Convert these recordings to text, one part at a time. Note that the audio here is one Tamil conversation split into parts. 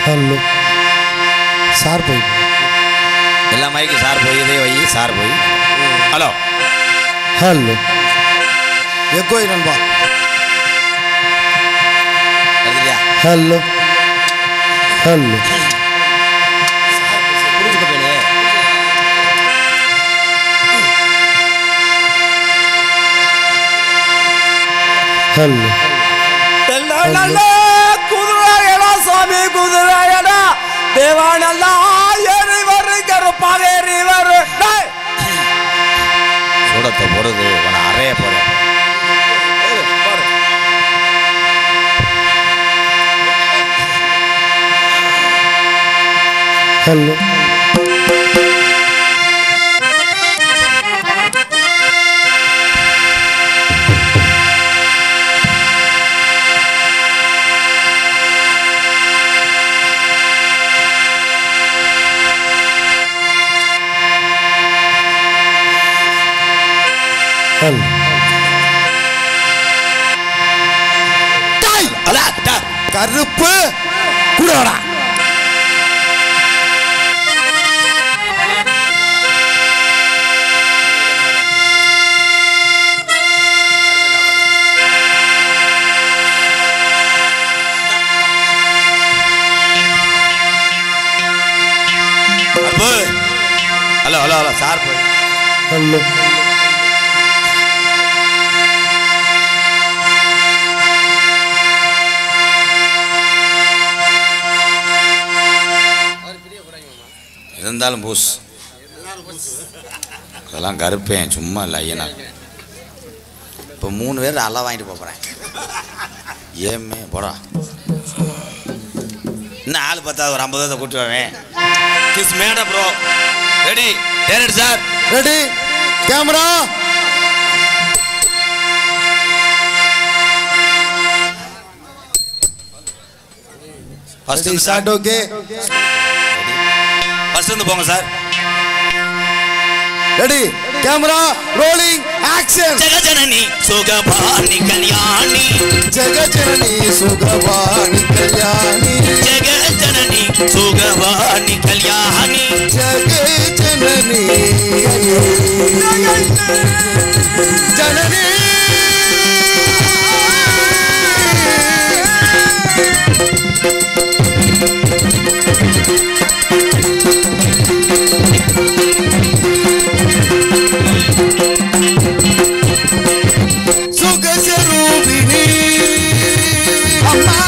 हेलो सार போய் எல்லா மைக்கு சார் போய் இதே வை சார் போய் ஹலோ हेलो எக்கோ இறன்பா எழுதியா हेलो हेलो புரிஞ்சுக்க போனே हेलो தெல்லல குதுரையடா சாமி குதுரையடா தேவானல்லா ஏறி வரு கருப்பாவேறி வரு சூடத்தை போறது உன அறைய போறேன் हेलो हेलो கருப்பு கூடடா ஹலோ ஹலோ ஹலோ சார் போய் हेलो இருந்தாலும் பூஸ் அதெல்லாம் கருப்பேன் சும்மா இல்லை ஐயனா இப்போ 3 பேர் நல்லா வாங்கிட்டு போகிறேன் ஏமே போடா இன்னும் ஆள் பத்தாவது ஒரு 50 கூட்டி வரேன் கிஸ் மேடா ப்ரோ ரெடி டேரட் sir ready camera first start okay first வந்து போங்க sir ready camera rolling action Jagajanani Sugavani Kalyani Jagajanani Sugavani Kalyani Jagajanani Sugavani Kalyani Jagajanani जननी सुख स्वरूपिणी अम्मा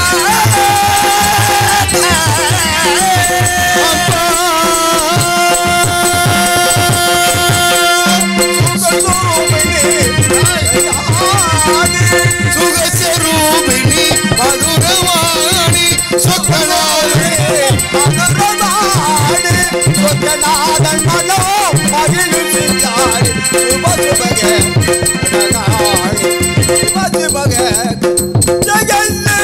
सुख स्वरूपिणी मधुरवाणी सुखनादे सुखनादन मनो मगिल सिंगार सुबह बगे सुबह बगे जगन्ने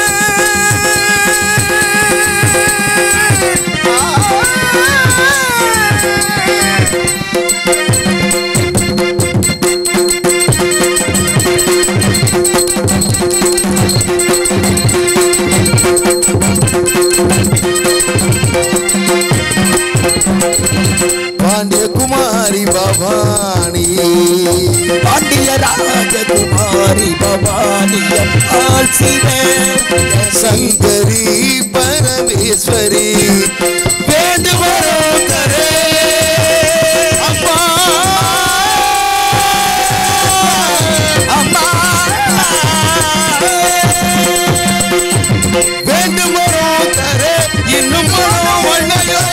पांड्य कुमारी भवानी पांड्य राजकुमारी भवानी शंकरी परमेश्वरी वेद वरो करे अम्मा अम्मा वेद वरो करे इन्नु मनो वण्णयो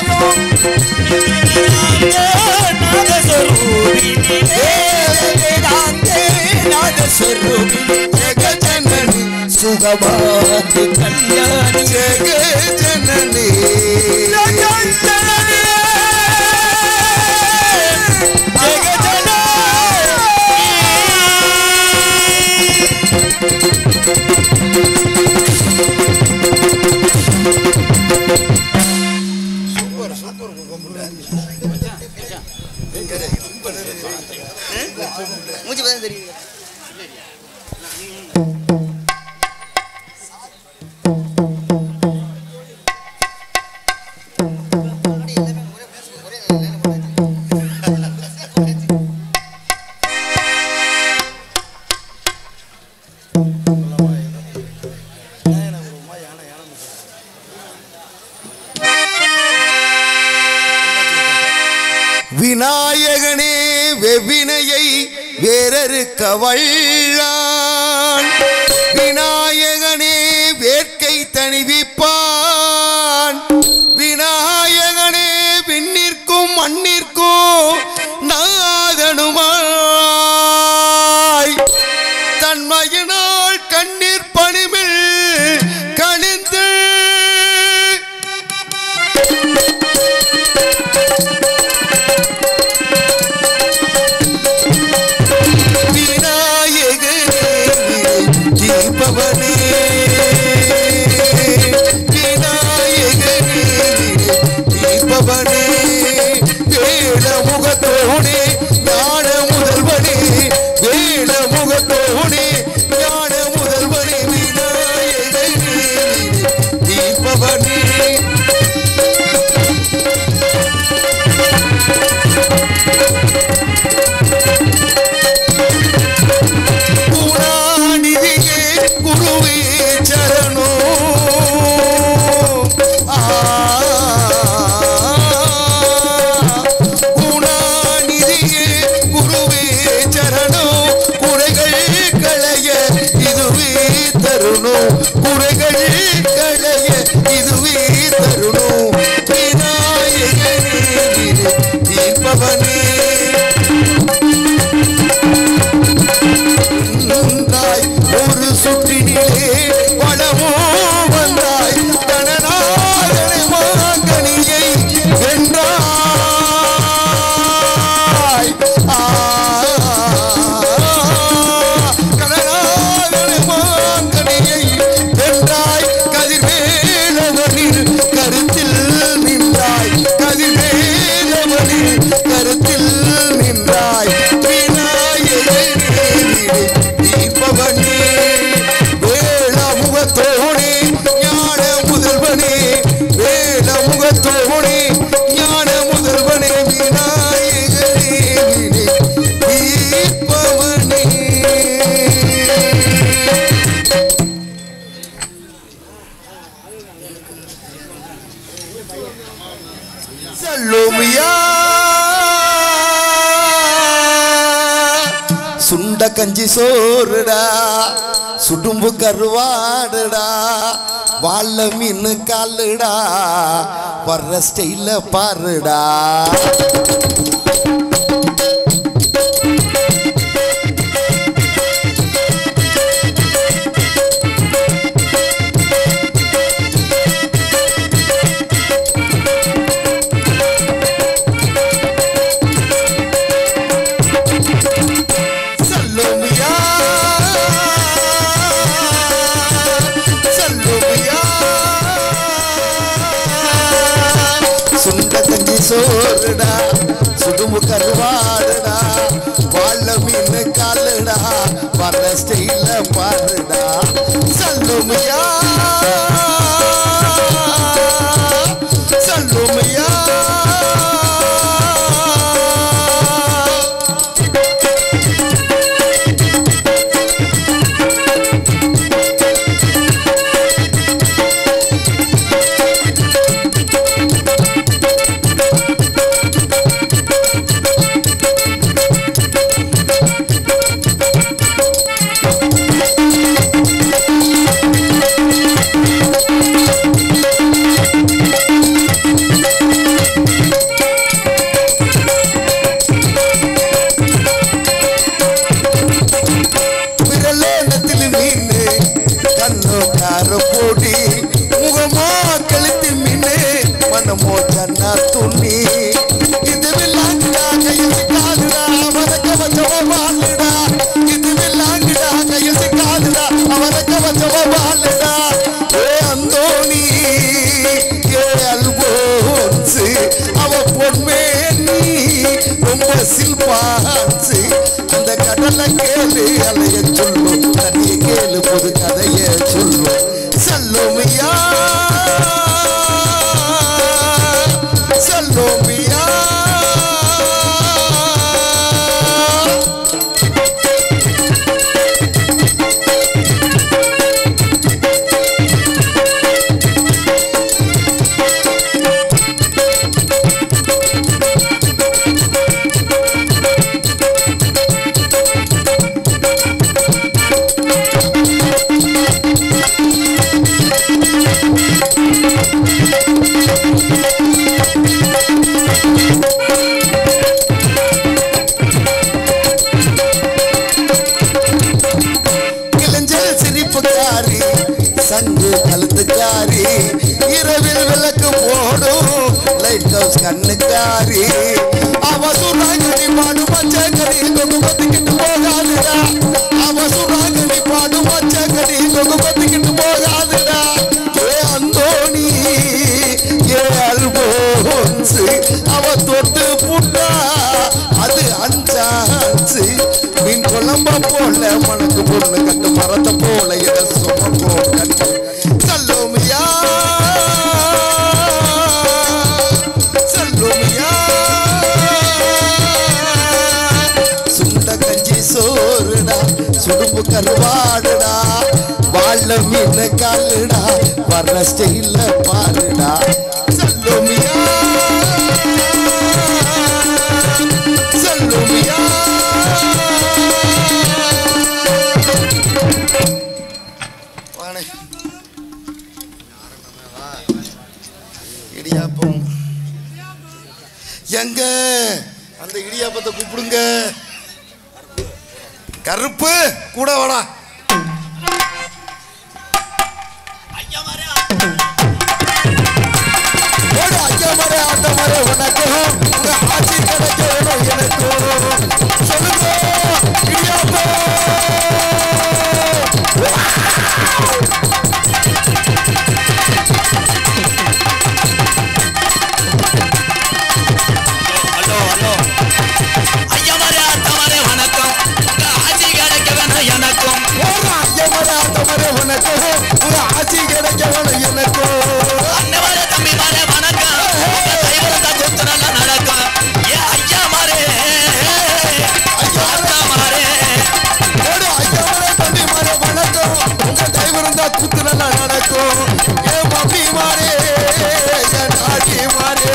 जगजननी सुगवाणी कल्याणी जगजननी मुझे पता नहीं வினையை வேறறுக்க வல்லான் விநாயகனே வேட்கை தணிவிப்பான் விநாயகனே விண்ணிற்கும் மண்ணிற்கும் நாதனுமாய் தன்மையினால் கண்ணீர் பணிமில் கணிந்து தீபவனே விநாயகனே தீபவனே வேட முகத்தோனே ஞான முதல்வனே வேட முகத்தோனே ஞான முதல்வனே விநாயகனே தீபவனே குருவே சரணோ குணாநிதியே குருவே சரணோ குறைகள் களைய இதுவே தருணோ குறைகள் களைய இதுவே தருணோ விநாயகனே தீர்ப்பவனே ஒரு சுற்றினிலே வளமோ வந்தாய் கணநாதனை மாங்கனியை வென்றாய் கணநாதனை மாங்கனியை வென்றாய் கதிர்வேலவனில் கருத்தில் நின்றாய் கதிர்வேலவனில் கருத்தில் நின்றாய் விநாயகனே தீபவனே வேள முகத்தோனே ஞான முதல்வனே வேள முகத்தோனே ஞான முதல்வனே விநாயகனே தீபவனே சல்லோமியா சுண்ட கஞ்சி சோறுடா சுடும்பு கருவாடுடா வாழ மீன் காலுடா வர்ற ஸ்டைல பாருடா சோறுடா சுடுமு கருவாடுடா வாழ மீன் காலுடா வர ஸ்டைல பாருடா சல்லுமையா சல்லுமையா சில்பாச்சு அந்த கடலை கேளு அலைய சொல்லும் தனிய கேளு பொது கதைய சொல்லும் சல்லோமியா சல்லோமியா சங்கு கழுத்துக்காரி இரவில் விளக்கு போடும் லைட் ஹவுஸ் கண்ணுக்காரி அவ சுறாங்கடி பாடு பச்சைக்கடி கொங்கு பத்திக்கிட்டு போகாதுடா அவ சுறாங்கடி பாடு பச்சைக்கடி கொங்கு பத்திக்கிட்டு போகாதுடா ஏ அந்தோணி ஏ அல்போன்ஸ் அவ தொட்டு புட்டா அது அஞ்சாச்சு மீன் குழம்ப போல மணக்கு பொண்ணு கட்டு மரத்தை போல இட சுமப்போ கண்டு சொல்லுமியா சொல்லுமியா சுண்ட கஞ்சி சோறுடா சுடுப்பு கருவாடுடா வாழ மீன் காலுடா வர்ற ஸ்டைல பாருடா சொல்லுமியா சொல்லுமியா இடியாப்பம் எங்க அந்த இடியாப்பத்தை கூப்பிடுங்க கருப்பு கூட வாடா ஐயா மாரே ஆட்ட மாரே உனக்கு உங்க ஆட்சி கிடைக்கணும் எனக்கு சொல்லுங்க இடியாப்பம் ஆட்சி கிடைக்கணும் எனக்கு அண்ணவரே தம்பி மாரே வணக்கம் நல்லா நடக்கும் ஏ ஐயா மாரே ஐயா மாரே ஐயா மாரே தம்பி மாரே வணக்கம் உங்க தெய்வம் இருந்தா குத்து நல்லா நடக்கும் ஏ மம்மி மாரே என் ஆட்சி மாரே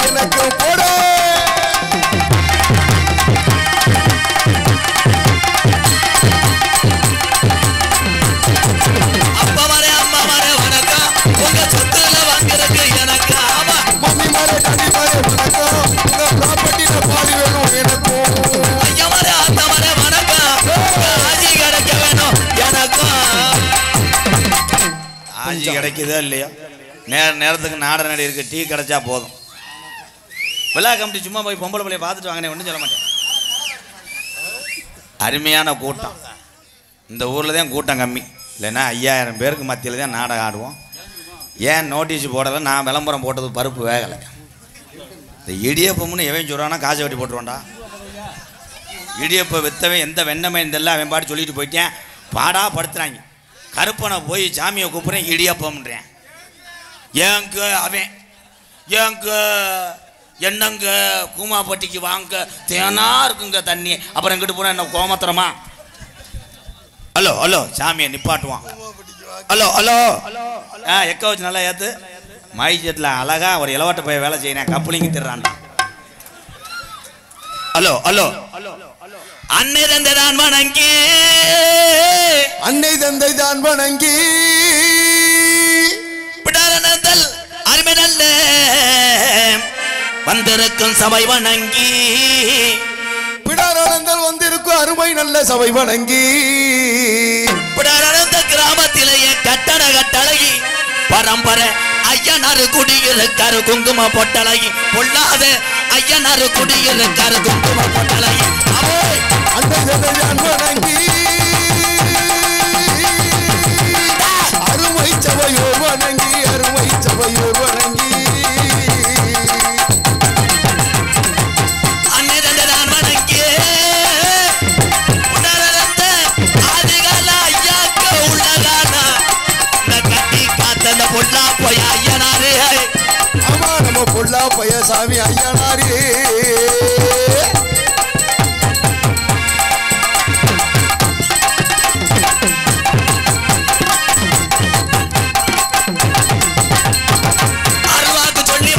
எனக்கு போடு அப்பா மாரே அம்மா மாரே வணக்கம் உங்க சொத்துல வாங்குறதுக்கு எனக்கு ஆமா மம்மி மாரே டாடி மாரே வணக்கம் உங்க ப்ராப்பர்ட்டில பாதி வேணும் எனக்கு ஐயா மாரே அத்தா மாரே வணக்கம் ஆஜி கிடைக்க வேணும் எனக்கு ஆஜி கிடைக்குதா இல்லையா நேரத்துக்கு நாடக நடி இருக்கு டீ கிடைச்சா போதும் விழா கமிட்டி சும்மா போய் பொம்பளை பிள்ளைய பார்த்துட்டு வாங்கினேன் ஒன்றும் சொல்ல மாட்டேன் அருமையான கூட்டம் இந்த ஊரில் தான் கூட்டம் கம்மி இல்லைன்னா 5000 பேருக்கு மத்தியில் தான் நாடகம் ஆடுவோம் ஏன் நோட்டீஸ் போடலை நான் விளம்பரம் போட்டது பருப்பு வேகலை இந்த இடியப்பம்னு எவன் சொல்கிறான்னா காசை வெட்டி போட்டுருவான்டா இடியப்ப வித்தவன் எந்த வெண்ணமே இதெல்லாம் அவன் பாட்டு சொல்லிட்டு போயிட்டேன் பாடா படுத்துறாங்க கருப்பனை போய் சாமியை கூப்பிட்றேன் இடியப்பம்ன்றேன் ஏங்க அவன் ஏங்க என்னங்க கூமாப்பட்டிக்கு வாங்க தேனா இருக்குங்க தண்ணி அப்புறம் எங்கிட்டு போனால் என்ன கோமத்திரமா ஹலோ ஹலோ சாமியை நிப்பாட்டுவான் ஹலோ ஹலோ எக்க வச்சு நல்லா ஏற்று மைஜெட்டில் அழகா ஒரு இளவட்ட போய் வேலை செய்யணும் கப்புளிங்க திடுறான்டா ஹலோ ஹலோ அன்னை தந்தை தான் வணங்கி அன்னை தந்தை தான் வணங்கி பிடாரனந்தல் அருமை நல்ல வந்திருக்கும் சபை வணங்கி பிடாரனந்தல் வந்திருக்கும் அருமை நல்ல சபை வணங்கி பிடாரனந்த கிராமத்திலேயே கட்டட கட்டழகி பரம்பரை ஐயனாரு குடியிருக்காரு குங்கும பொட்டழகி பொல்லாத ஐயனாரு குடியிருக்காரு குங்கும பொட்டழகி அன்னை தந்தை தான் வணங்கி அருமை சபையோர் வணங்கி அருமை சபையோர் வணங்கி ஆமா நம்ம பொல்லா பைய சாமி ஐயனாரே அருவாக்கு சொல்லி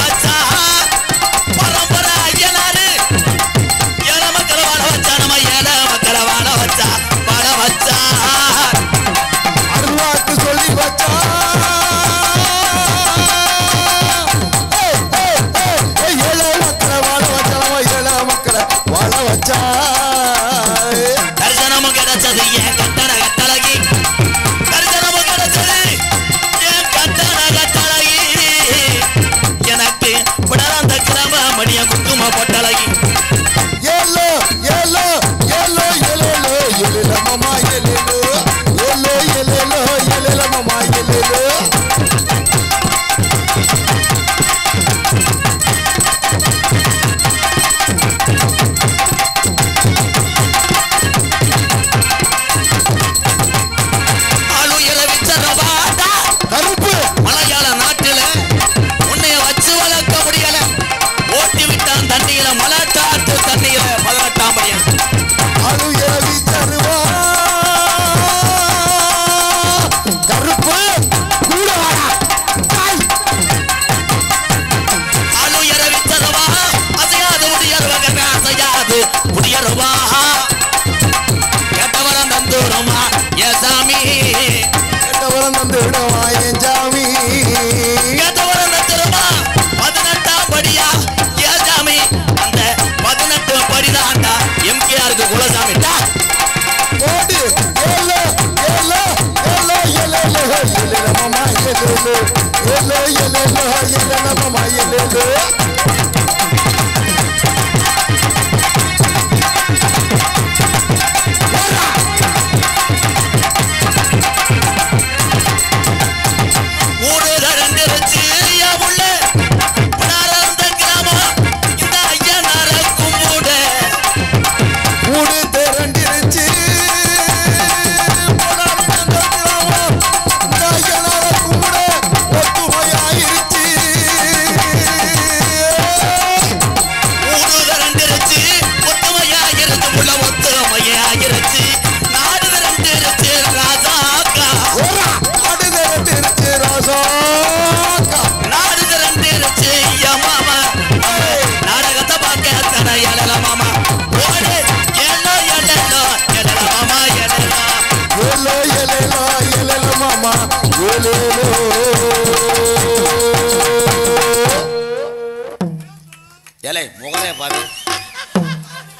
ஏலே முகலைய பாரு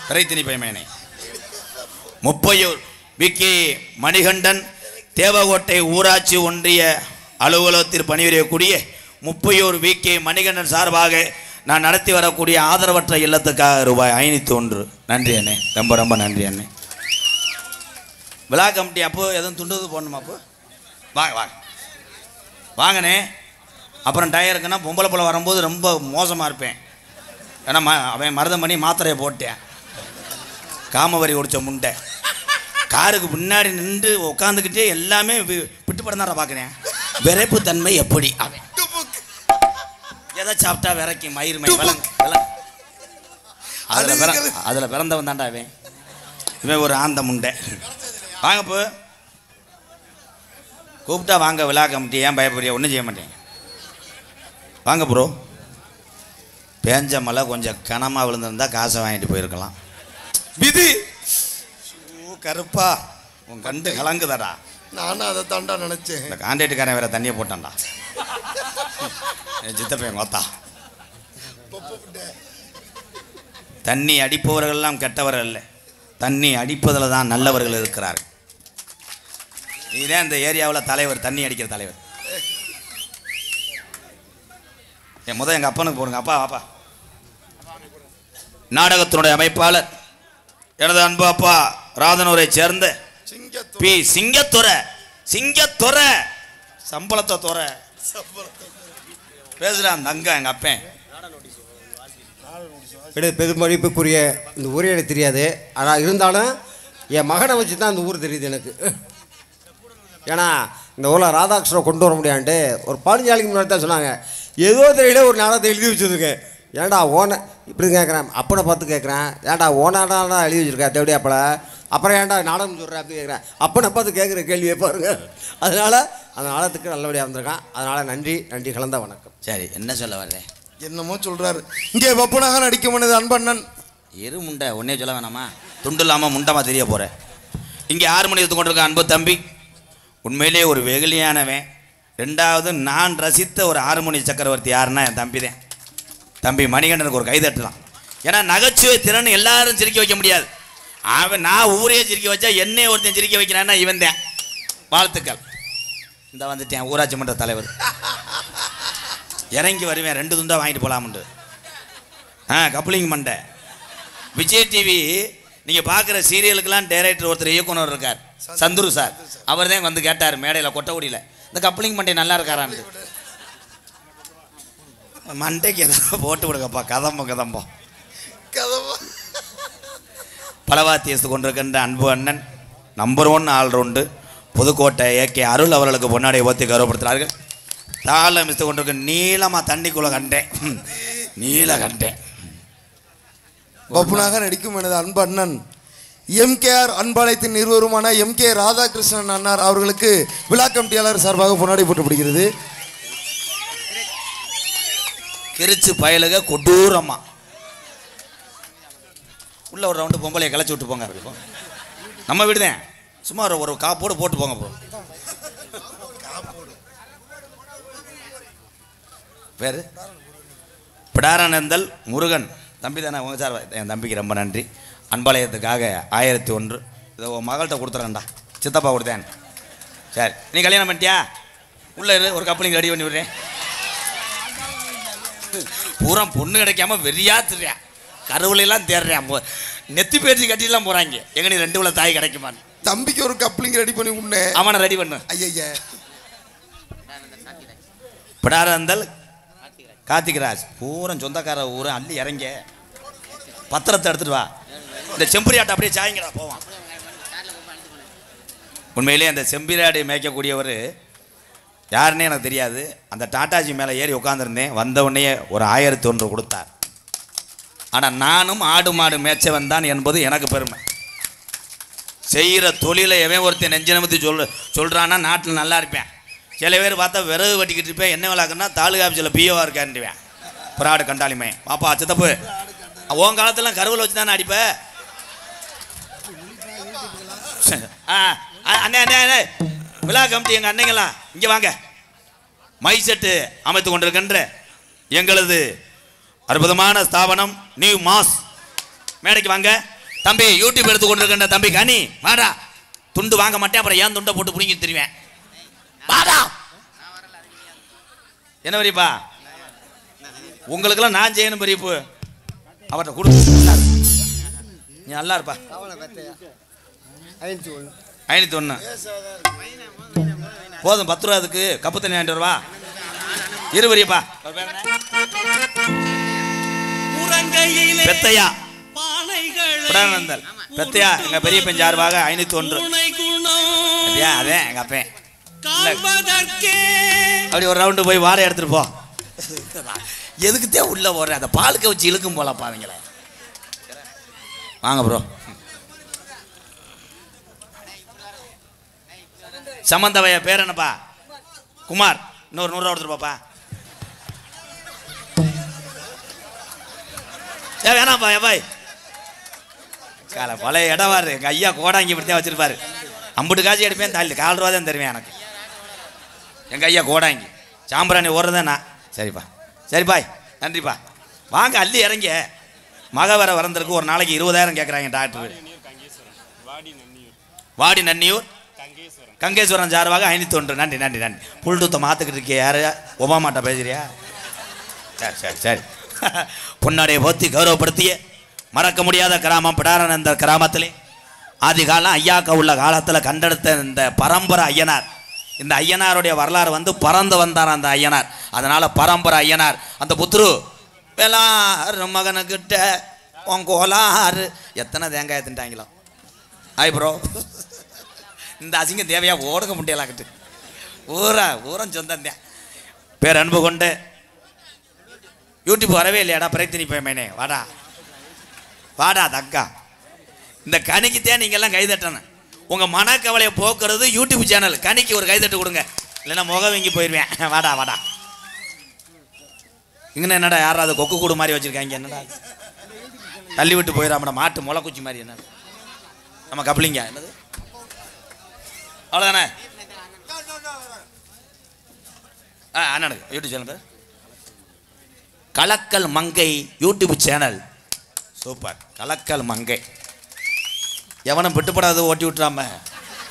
பிறைத்தினி பையமேனே முப்பையூர் விக்கி மணிகண்டன் தேவகோட்டை ஊராட்சி ஒன்றிய அலுவலகத்தில் பணிபுரியக்கூடிய முப்பையூர் விக்கி மணிகண்டன் சார்பாக நான் நடத்தி வரக்கூடிய ஆதரவற்ற இல்லத்துக்காக ரூபாய் 501. நன்றி அண்ணே, ரொம்ப ரொம்ப நன்றி அண்ணே. விழா கமிட்டி அப்போ எதுவும் துண்டுது போடணுமா? அப்போ வாங்க வாங்க வாங்கண்ணே. அப்புறம் டயருக்குன்னா பொம்பளை போல வரும்போது ரொம்ப மோசமாக இருப்பேன். ஏன்னா அவன் மருதம் பண்ணி மாத்திரையை போட்டேன். காமவரி ஒடிச்ச முண்டை காருக்கு முன்னாடி நின்று உட்காந்துக்கிட்டே எல்லாமே விட்டு படம் தான் பார்க்குறேன். விரைப்பு தன்மை எப்படி அவன் எதை சாப்பிட்டா விரைக்கும் மயிர் மை அதில் பிறந்தவன் தாண்டா அவன். இவன் ஒரு ஆந்த முண்டை. வாங்க போ, கூப்பிட்டா வாங்க. விழா கமிட்டி ஏன் பயப்படியா? ஒன்றும் செய்ய மாட்டேன். வாங்க ப்ரோ. பேஞ்ச மழை கொஞ்சம் கனமாக விழுந்திருந்தா காசை வாங்கிட்டு போயிருக்கலாம். விதி கருப்பா உன் கண்டு கலங்குதடா. நானும் அதை தாண்டா நினைச்சேன். இந்த கான்ட்ராக்டுக்காரன் வேற தண்ணியை போட்டான்டா. சித்தப்பையன் கோத்தா. தண்ணி அடிப்பவர்கள்லாம் கெட்டவர்கள் இல்லை, தண்ணி அடிப்பதில் தான் நல்லவர்கள் இருக்கிறார்கள். இதுதான் இந்த ஏரியாவில் தலைவர், தண்ணி அடிக்கிற தலைவர். என் முதல் எங்கள் அப்பனுக்கு போடுங்க. அப்பா அப்பா நாடகத்தினுடைய அமைப்பாளர் எனது அன்பு அப்பா ராதனூரை சேர்ந்த பி சிங்கத்துறை. சிங்கத்துறை சம்பளத்தை துறை பேசுகிறான் தங்க எங்கள் அப்பன். பெருமதிப்புக்குரிய இந்த ஊரே எனக்கு தெரியாது. ஆனால் இருந்தாலும் என் மகனை வச்சு தான் இந்த ஊர் தெரியுது எனக்கு. ஏன்னா இந்த ஊரில் ராதாகிருஷ்ணன் கொண்டு வர முடியாண்டு ஒரு 15 நாளைக்கு முன்னாடி தான் சொன்னாங்க. ஏதோ தெரியல ஒரு நாடகத்தை எழுதி வச்சுருக்கேன். ஏன்டா ஓன இப்படி கேட்குறேன். அப்பனை பார்த்து கேட்குறேன், ஏன்டா ஓனாடா எழுதி வச்சுருக்கேன் தேவடி அப்பளை. அப்புறம் ஏன்டா நாடகம் சொல்கிறேன் அப்படி கேட்குறேன். அப்பனை பார்த்து கேட்குற கேள்வியை பாருங்கள். அதனால் அந்த நாடகத்துக்கு நல்லபடியாக இருந்திருக்கான். அதனால் நன்றி நன்றி கலந்த வணக்கம். சரி, என்ன சொல்ல வர்றேன்? என்னமோ சொல்கிறாரு. இங்கே பப்புனாக நடிக்க முடியாது அன்பண்ணன். எரு முண்டை ஒன்னே சொல்ல வேணாமா? துண்டு இல்லாமல் முண்டமாக தெரிய போகிறேன். இங்கே 6 மணி எடுத்து கொண்டிருக்க அன்பு தம்பி உண்மையிலே ஒரு வெகுளியானவன். ரெண்டாவது நான் ரசித்த ஒரு 6 மணி சக்கரவர்த்தி யாருன்னா என் தம்பி தான். தம்பி மணிகண்டனுக்கு ஒரு கைதட்டலாம். ஏன்னா நகைச்சுவை திறன் எல்லாரும் சிரிக்க வைக்க முடியாது. அவன் நான் ஊரே சிரிக்க வச்சா என்னையே ஒருத்தன் சிரிக்க வைக்கிறான்னா இவன் தான். வாழ்த்துக்கள். இந்த வந்துட்டேன் ஊராட்சி மன்ற தலைவர். இறங்கி வருவேன், 2 துண்டா வாங்கிட்டு போகலாமுண்டு. கப்ளிங் மண்டை. விஜய் டிவி நீங்கள் பார்க்குற சீரியலுக்கெல்லாம் டைரக்டர் ஒருத்தர் இயக்குனர் இருக்கார், சந்துரு சார். அவர் தான் வந்து கேட்டார் மேடையில் கொட்டகுடியில், இந்த கப்ளிங் மண்டை நல்லா இருக்காரான்னு. மண்டைக்கு எதாவது போட்டு விடுங்கப்பா. கதம்பம் பலவாத்தியத்து கொண்டிருக்கின்ற அன்பு அண்ணன் நம்பர் 1 ஆல்ரவுண்டு புதுக்கோட்டை ஏகே அருள் அவர்களுக்கு பொன்னாடை ஓத்தி கௌரவப்படுத்துகிறார்கள். தாளம் மிஸ்து கொண்டிருக்க நீளமாக தண்ணிக்குள்ளே கண்டேன். நீல கண்டேன். பப்புனாக நடிக்கும் எனது அன்பு அண்ணன் எம்கேஆர் அன்பாலயத்தின் நிறுவனமான எம்கே ராதாகிருஷ்ணன் அண்ணார் அவர்களுக்கு விழா கமிட்டியாளர் சார்பாக பொன்னாடை போட்டப்படுகிறது. கிரிச்சு பயலுக கொடூரமா உள்ள ஒரு ரவுண்டு பொம்பளையை கிளச்சி விட்டு போங்க. நம்ம வீடுதான், சும்மா ஒரு காப்போடு போட்டு போங்க. ப்ரோ பேர் பிடாரானந்தல் முருகன் தம்பி தானே உங்க சார்? என் தம்பிக்கு ரொம்ப நன்றி. அன்பாலயத்துக்காக 1001 இதை உன் மகள்கிட்ட கொடுத்துறேன்டா. சித்தப்பா கொடுத்தேன். சரி, நீ கல்யாணம் பண்ணிட்டியா? உள்ள ஒரு கப்பலிங் ரெடி பண்ணி விடுறேன். பூரா பொண்ணு கிடைக்காம வெறியா திரியா, கருவிலாம் தேடுறேன். நெத்தி பேச்சு கட்டிலாம் போறாங்க. எங்க நீ 2 உள்ள தாய் கிடைக்குமான்னு. தம்பிக்கு ஒரு கப்ளிங் ரெடி பண்ணி உடனே அவனை ரெடி பண்ணு. ஐயா பிடாரந்தல் கார்த்திகராஜ் பூரா சொந்தக்கார ஊரை அள்ளி இறங்க. பத்திரத்தை எடுத்துட்டு வா. இந்த செம்பரியாட்டை அப்படியே சாயங்கடா போவான். உண்மையிலே அந்த செம்பிராடி மேய்க்கக்கூடியவர் யாருன்னே எனக்கு தெரியாது. அந்த டாட்டாஜி மேலே ஏறி உட்காந்துருந்தேன். வந்த உடனே ஒரு 1001 கொடுத்தார். ஆனால் நானும் ஆடு மாடு மேய்ச்சவன் தான் என்பது எனக்கு பெருமை. செய்கிற தொழிலை எவன் ஒருத்தன் நெஞ்ச நிமித்தி சொல்கிறான்னா நாட்டில் நல்லா இருப்பேன். சில பேர் பார்த்தா விறகு வெட்டிக்கிட்டு இருப்பேன். என்ன விளாக்குன்னா தாலுகா ஆஃபீஸில் பிஓவாக இருக்கான்டுவேன். பிராடு கண்டாலிமே பாப்பா சித்தப்பு உன் காலத்துலாம் கருவில் வச்சு தானே அடிப்ப. அண்ணே அண்ணே அண்ணே விழா கமிட்டி எங்கள் அன்னைங்களாம் இங்கே வாங்க. மை செட்டு அமைத்து கொண்டிருக்கின்ற எங்களது அற்புதமான ஸ்தாபனம் நியூ மாஸ் மேடைக்கு வாங்க. தம்பி யூடியூப் எடுத்து கொண்டிருக்கின்ற தம்பி கனி வாடா. துண்டு வாங்க மாட்டேன், அப்புறம் ஏன் துண்டை போட்டு பிடிங்கி தெரிவேன். வாடா. என்ன பெரியப்பா உங்களுக்கெல்லாம் நான் செய்யணும் பெரியப்பு. அவர்கிட்ட கொடுத்து நீ நல்லா இருப்பா. 501 போதும். 10 ரூபா அதுக்கு கப்பு தண்ணி வாங்கிட்டு வருவா. இரு பெரியப்பா. பெத்தையா பிடானந்தல் பெத்தையா எங்க பெரிய பெண் சார்பாக 501. அதே எங்க அப்பேன் அப்படி ஒரு ரவுண்டு போய் வாடகை எடுத்துட்டு போ. எதுக்குத்தே உள்ள போடுறேன்? அந்த பாலுக்க வச்சு இழுக்கும் போல பாவீங்களே. வாங்க ப்ரோ. சம்பந்தவைய பேர் என்னப்பா? குமார். இன்னொரு 100 ரூபா கொடுத்துருப்பாப்பா. வேணாப்பா எப்பாய் காலை பழைய இடவாரு. எங்கள் ஐயா கோடாங்கி இப்படித்தான் வச்சிருப்பாரு. 50 காசு எடுப்பேன். தாலி 4 ரூபா தான் தருவேன் எனக்கு. எங்கள் ஐயா கோடாங்கி சாம்பிராணி ஓடுறதான் நான். சரிப்பா சரிப்பாய் நன்றிப்பா. வாங்க அள்ளி இறங்க. மக வர வரந்திருக்கு. ஒரு நாளைக்கு 20,000 கேட்குறாங்க டாக்டர். வாடி நன்னியூர் கங்கேஸ்வரன் சார்பாக 501. நன்றி நன்றி நன்றி. புல்டூத்தை மாற்றுக்கிட்டு இருக்கே யாரு? ஒபாமாட்ட பேசுறியா? சரி சரி சரி. பொன்னாடையை போத்தி கௌரவப்படுத்திய மறக்க முடியாத கிராமம் பிடாரானந்தர் கிராமத்திலே ஆதி காலம் ஐயாக்க உள்ள காலத்தில் கண்டெடுத்த இந்த பரம்பரை ஐயனார். இந்த ஐயனாருடைய வரலாறு வந்து பறந்து வந்தார் அந்த ஐயனார். அதனால் பரம்பரை ஐயனார். அந்த புத்ரு வேளாறு மகனுக்கிட்ட கோலாறு எத்தனை தேங்காய் தின்ட்டாங்களோ. ஆய் ப்ரோ இந்த அசிங்கம் தேவையா ஓடுங்க முடியலாக்கிட்டு ஊரம் சொந்தந்தேன். பேர் அன்பு கொண்டு யூடியூப் வரவே இல்லையாடா பிரயத்தினி போயமேனே. வாடா வாடா தக்கா. இந்த கணிக்குத்தே நீங்கள்லாம் கைதட்டணும். உங்கள் மனக்கவலையை போக்குறது யூடியூப் சேனல். கணிக்கு ஒரு கைதட்டு கொடுங்க, இல்லைன்னா முகம் வீங்கி போயிடுவேன். வாடா வாடா. இங்கே என்னடா யாராவது கொக்கு கூடு மாதிரி வச்சுருக்காங்க? என்னடா தள்ளி விட்டு போயிடாமடா. மாட்டு முளைக்குச்சி மாதிரி என்ன நம்ம கப்ளிங்க என்னது? அவ்வளோதானே. அண்ணனுக்கு யூடியூப் சேனல் பேர் கலக்கல் மங்கை யூடியூப் சேனல். சூப்பர். கலக்கல் மங்கை. எவனும் விட்டுப்படாத ஓட்டி விட்டுறாம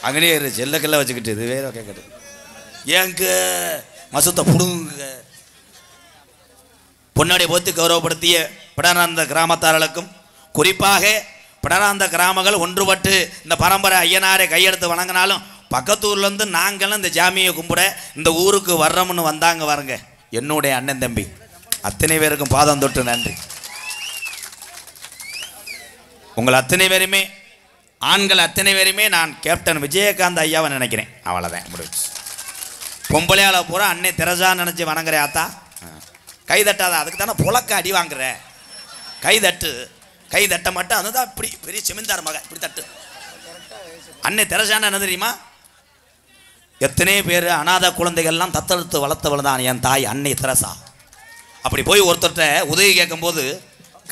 அங்கனே செல்லக்கெல்லாம் வச்சுக்கிட்டு இது வேற கேட்குது. ஏங்க மசத்தை புடுங்க. பொன்னாடியை போத்து கௌரவப்படுத்திய பிடாரானந்த கிராமத்தார்களுக்கும் குறிப்பாக பிடாரானந்த கிராமங்கள் ஒன்றுபட்டு இந்த பரம்பரை ஐயனாரை கையெடுத்து வணங்கினாலும் பக்கத்தூர்லேருந்து நாங்களும் இந்த ஜாமியை கும்பிட இந்த ஊருக்கு வர்றோம்னு வந்தாங்க. பாருங்க என்னுடைய அண்ணன் தம்பி அத்தனை பேருக்கும் பாதம் தொட்டு நன்றி. உங்கள் அத்தனை பேருமே, ஆண்கள் அத்தனை பேருமே நான் கேப்டன் விஜயகாந்த் ஐயாவை நினைக்கிறேன். அவ்வளோதான் முடிச்சு. பொம்பளையால பூரா அன்னை தெரசா நினச்சி வணங்குறேன். ஆத்தா கை தட்டாத, அதுக்கு தானே புழக்க அடி வாங்குற. கை தட்டு, கை தட்ட மாட்டேன். அதுதான் இப்படி பெரிய செமிந்தார் மக, இப்படி தட்டு. அன்னை தெரசான்னு என்ன தெரியுமா? எத்தனை பேர் அநாத குழந்தைகள்லாம் தத்தெடுத்து வளர்த்தவள் தான் என் தாய் அன்னை தெரசா. அப்படி போய் ஒருத்தர்கிட்ட உதவி கேட்கும்போது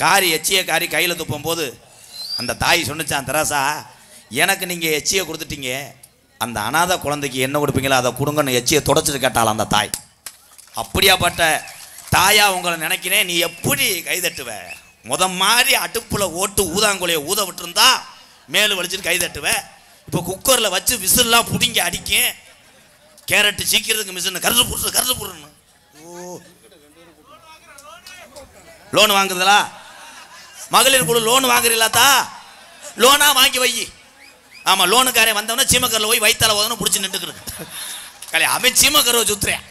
காரி எச்சியை காரி கையில் துப்பும் போது அந்த தாய் சொன்னிச்சான், தெரசா எனக்கு நீங்கள் எச்சியை கொடுத்துட்டீங்க, அந்த அநாத குழந்தைக்கு என்ன கொடுப்பீங்களோ அதை கொடுங்கன்னு எச்சியை தொடச்சிட்டு கேட்டாள் அந்த தாய். அப்படியாப்பட்ட தாயா உங்களை நினைக்கிறேன். நீ எப்படி கைதட்டுவ? மாதிரி அடுப்பில் ஓட்டு ஊதாங்குலையை ஊத விட்டுருந்தா மேலும் வலிச்சுட்டு கைதட்டுவ. இப்போ குக்கரில் வச்சு விசில்லாம் பிடிங்கி அடிக்கும். கேரட்டு சீக்கிரத்துக்கு மிஷின் கருது புடுன்னு. ஓ, லோன் வாங்குறதுலா? மகளிர் குழு லோன் வாங்குறீங்களாத்தா? லோனா வாங்கி வை. ஆமாம், லோனுக்காரன் வந்தவொடனே சீமக்கரில் போய் வயிற்றால ஓதணும் பிடிச்சி நின்றுக்கிறது. கலை அவன் சீமக்கருவை சுத்துறேன்.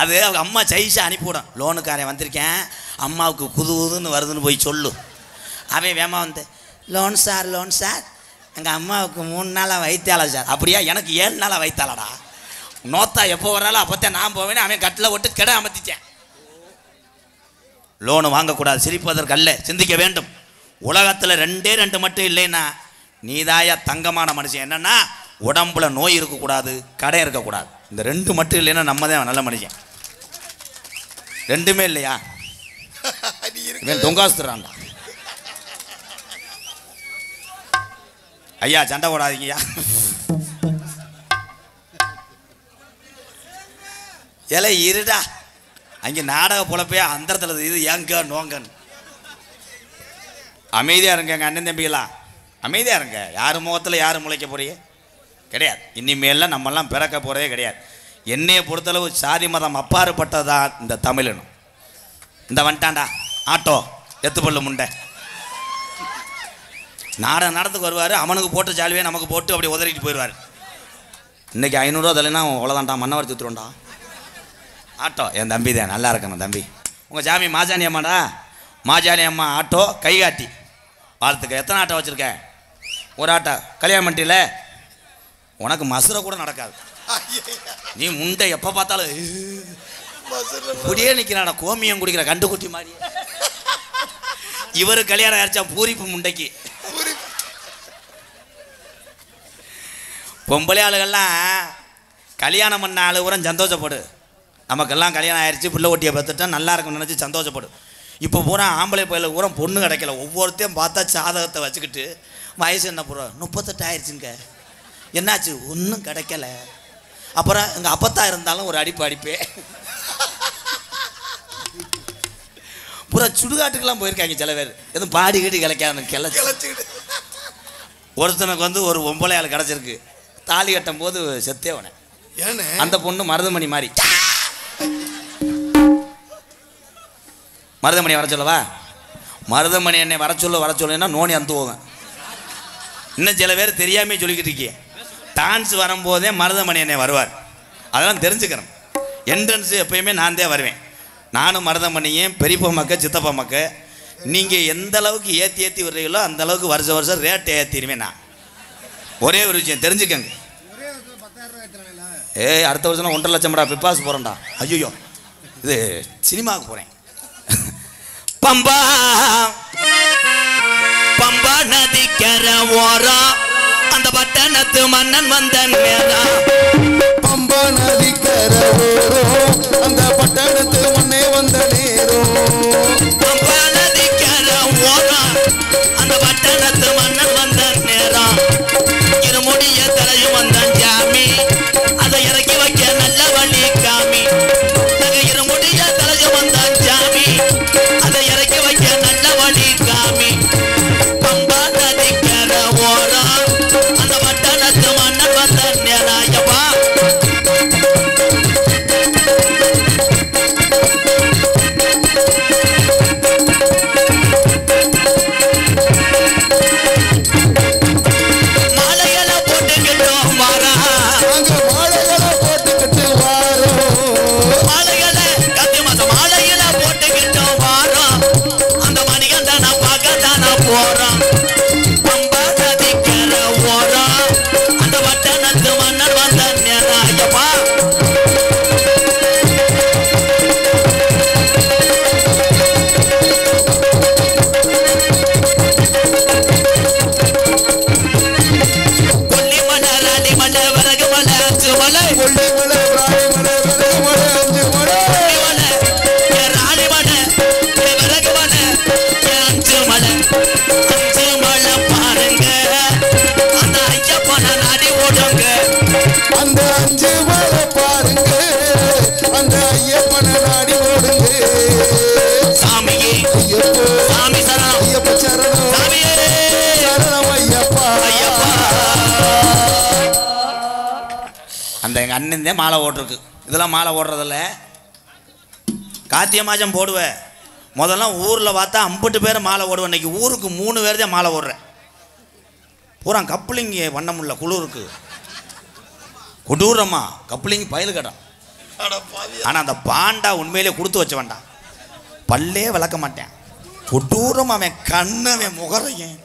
அது அவங்க அம்மா சைஸா அனுப்பிவிடும். லோனுக்காரன் வந்திருக்கேன், அம்மாவுக்கு குதுன்னு வருதுன்னு போய் சொல்லு. அவன் வேமா வந்து லோன் சார் எங்கள் அம்மாவுக்கு 3 நாளாக வைத்தாளா சார். அப்படியா? எனக்கு 7 நாளாக வைத்தாளடா. நோத்தா எப்போ வராலும் அப்போத்தான் நான் போவேன்னு அவன் கட்டில் விட்டு கிட அமர்த்திச்சேன். லோனு வாங்கக்கூடாது, சிரிப்பதற்கு அல்ல, சிந்திக்க வேண்டும். உலகத்தில் 2 மட்டும் இல்லைன்னா நீதாயா தங்கமான மனுஷன். என்னன்னா உடம்புல நோய் இருக்கக்கூடாது, கடை இருக்கக்கூடாது. இந்த 2 மட்டும் இல்லைன்னா நம்ம தான் நல்ல மனுஷன். 2மே இல்லையா? தொங்காசுறான்டா. ஐயா சண்டை போடாதீங்கய்யா. இலை இருடா, அங்கே நாடக பொழப்பே அந்தரத்தில் இது ஏங்க நோங்கன்னு. அமைதியாக இருங்க எங்கள் அண்ணன் தம்பிகளா, அமைதியாக இருங்க. யார் முகத்தில் யார் முளைக்க போறியே கிடையாது. இனிமேலாம் நம்மெல்லாம் பிறக்க போகிறதே கிடையாது. என்னையை பொறுத்தளவு சாதி மதம் அப்பாறுபட்டதான் இந்த தமிழனும். இந்த வந்துட்டான்டா ஆட்டோ எத்துப்பள்ளு முண்டை நடத்துக்கு வருவார். அவனுக்கு போட்டு ஜாலியே நமக்கு போட்டு அப்படி உதறிட்டு போயிடுவார். இன்றைக்கி 500 ரூபா தலைனா அவ்வளோதான்டா, மன்னவர் சுற்றுருவோண்டா. ஆட்டோ என் தம்பி தான், நல்லா இருக்கணும் தம்பி. உங்கள் ஜாமி மாஜானி அம்மாடா, மாஜானி அம்மா ஆட்டோ கை காட்டி வாழ்த்துக்க. எத்தனை ஆட்டோ வச்சுருக்க? ஒரு ஆட்டோ. கல்யாணம் பண்ணிட்டில, உனக்கு மசுரை கூட நடக்காது. நீ முண்டை எப்போ பார்த்தாலும் இப்படியே நிற்கிறாடா, கோமியம் குடிக்கிற கண்டுக்குட்டி மாதிரி. இவரு கல்யாணம் ஆயிடுச்சா பூரிப்பு முண்டைக்கு. பொம்பளை ஆளுகள்லாம் கல்யாணம் பண்ண ஆளு கூட சந்தோஷப்படு. நமக்கெல்லாம் கல்யாணம் ஆயிடுச்சு, பிள்ளை ஒட்டியை பார்த்துட்டா நல்லா இருக்கும்னு நினச்சி சந்தோஷப்படு. இப்போ பூரா ஆம்பளை பயில பூரா பொண்ணு கிடைக்கல. ஒவ்வொருத்தையும் பார்த்தா சாதகத்தை வச்சுக்கிட்டு வயசு என்ன பூரா 38 ஆயிடுச்சுங்க, என்னாச்சு ஒன்றும் கிடைக்கல. அப்புறம் எங்கள் அப்பத்தா இருந்தாலும் ஒரு அடிப்பே பூரா சுடுகாட்டுக்கெல்லாம் போயிருக்காங்க சில பேர். எதுவும் பாடி கீடி கிளைக்காத கிளச்சிக்கிட்டு. ஒருத்தனுக்கு வந்து ஒரு பொம்பளை ஆள் கிடச்சிருக்கு, தாலி கட்டும் போது செத்தேவனை. அந்த பொண்ணு மருதமணி மாதிரி. மருதமணி வர சொல்லவா? மருதமணி என்னை வர சொல்லுன்னா நோனி அந்த போவேன். இன்னும் சில பேர் தெரியாமே சொல்லிக்கிட்டு இருக்கேன். டான்ஸ் வரும்போதே மருதமணி என்னை வருவார். அதெல்லாம் தெரிஞ்சுக்கிறேன். என்ட்ரன்ஸு எப்பயுமே நான் தான் வருவேன். நானும் மருதமணியும் பெரியப்பா மக்க சித்தப்பா மக்க. நீங்கள் எந்த அளவுக்கு ஏற்றி விடுறீங்களோ அந்த அளவுக்கு வருஷம் ரேட்டை ஏற்றிடுவேன் நான். ஒரே ஒரு விஷயம் தெரிஞ்சுக்கங்க. அடுத்த வருஷம் 1.5 லட்சம்டா பிப்பாஸ் போகிறேன்டா. ஐயோ இது சினிமாவுக்கு போகிறேன். பம்பா பம்பா நதிக்கர ஓரம் அந்த பட்டணத்து மன்னன் வந்த நேரம். பம்பா நதிக்கர ஓரம் அந்த பட்டணத்து மண்ணே வந்த நேரம். பம்பா நதிக்கர ஓரம் அந்த பட்டணத்து மன்னன் வந்த நேரம். இருமுடிய தலையும் வந்தான் ஜாமி, அதை இறக்கி வைக்க நல்ல வழி காமி. இருமுடிய தலையும் வந்தான் ஜாமி, அதை இறக்கி வைக்க நல்ல வழி காமி. பம்பா நதிக்கர ஓரம் அந்த பட்டணத்து மன்னன் வந்த நேரம். அஞ்சு மலை பாருங்க அந்த ஐயப்பனை நாடி ஓடுங்க சாமியே ஐயப்போ சாமி சரணம் ஐயப்ப சரணம் சாமியே சரணம் ஐயப்பா ஐயப்பா. அந்த எங்கள் அண்ணன் தான் மாலை ஓட்டிருக்கு. இதெல்லாம் மாலை ஓடுறதில்ல. கார்த்திகை மாதம் போடுவேன். முதல்லாம் ஊரில் பார்த்தா 50 பேர் மாலை ஓடுவேன். இன்றைக்கி ஊருக்கு 3 பேர் தான் மாலை ஓடுறேன். பூரா கப்ளிங்க பண்ண முடியல குளிருக்கு. கொடூரமா கப்ளிங் பயலு கடம். ஆனால் அந்த பாண்டா உண்மையிலே கொடுத்து வச்ச வேண்டாம். பல்லே விளக்க மாட்டேன். கொடூரம் அவன் கண்ணவன் முகரையன்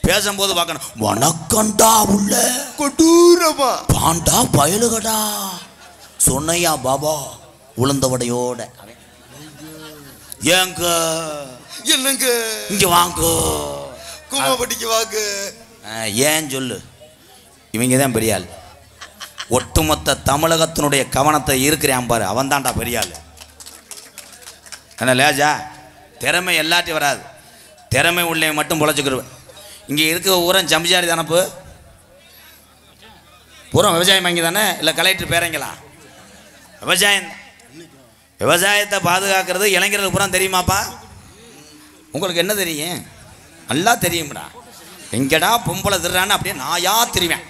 பேசும்போது பார்க்கணும். வணக்கண்டா உள்ள கொடூரமா பாண்டா பயலுகடா சொன்னையா பாபா உளுந்தவடையோட ஏங்க என்னங்க இங்க வாங்க குமபடிக்கு வாங்க ஏன் சொல்லு. இவங்க தான் பெரிய ஆள். ஒட்டுமொத்த தமிழகத்தினுடைய கவனத்தை இருக்கிறான் பாரு, அவன் தான்டா பெரிய ஆள். என்ன லேஜா திறமை எல்லாத்தையும் வராது. திறமை உள்ளே மட்டும் பொழைச்சிக்கிடுவேன். இங்கே இருக்க ஊரம் ஜம்பிஜாரி தானப்பு பூரா விவசாயம் வாங்கி தானே இல்லை கலெக்டர் பேரங்களா? விவசாயம். விவசாயத்தை பாதுகாக்கிறது இளைஞர்களுக்கு பூரா தெரியுமாப்பா? உங்களுக்கு என்ன தெரியும்? நல்லா தெரியும்டா. எங்கடா பொம்பளை திருறான்னு அப்படியே நாயா திரிவேன்.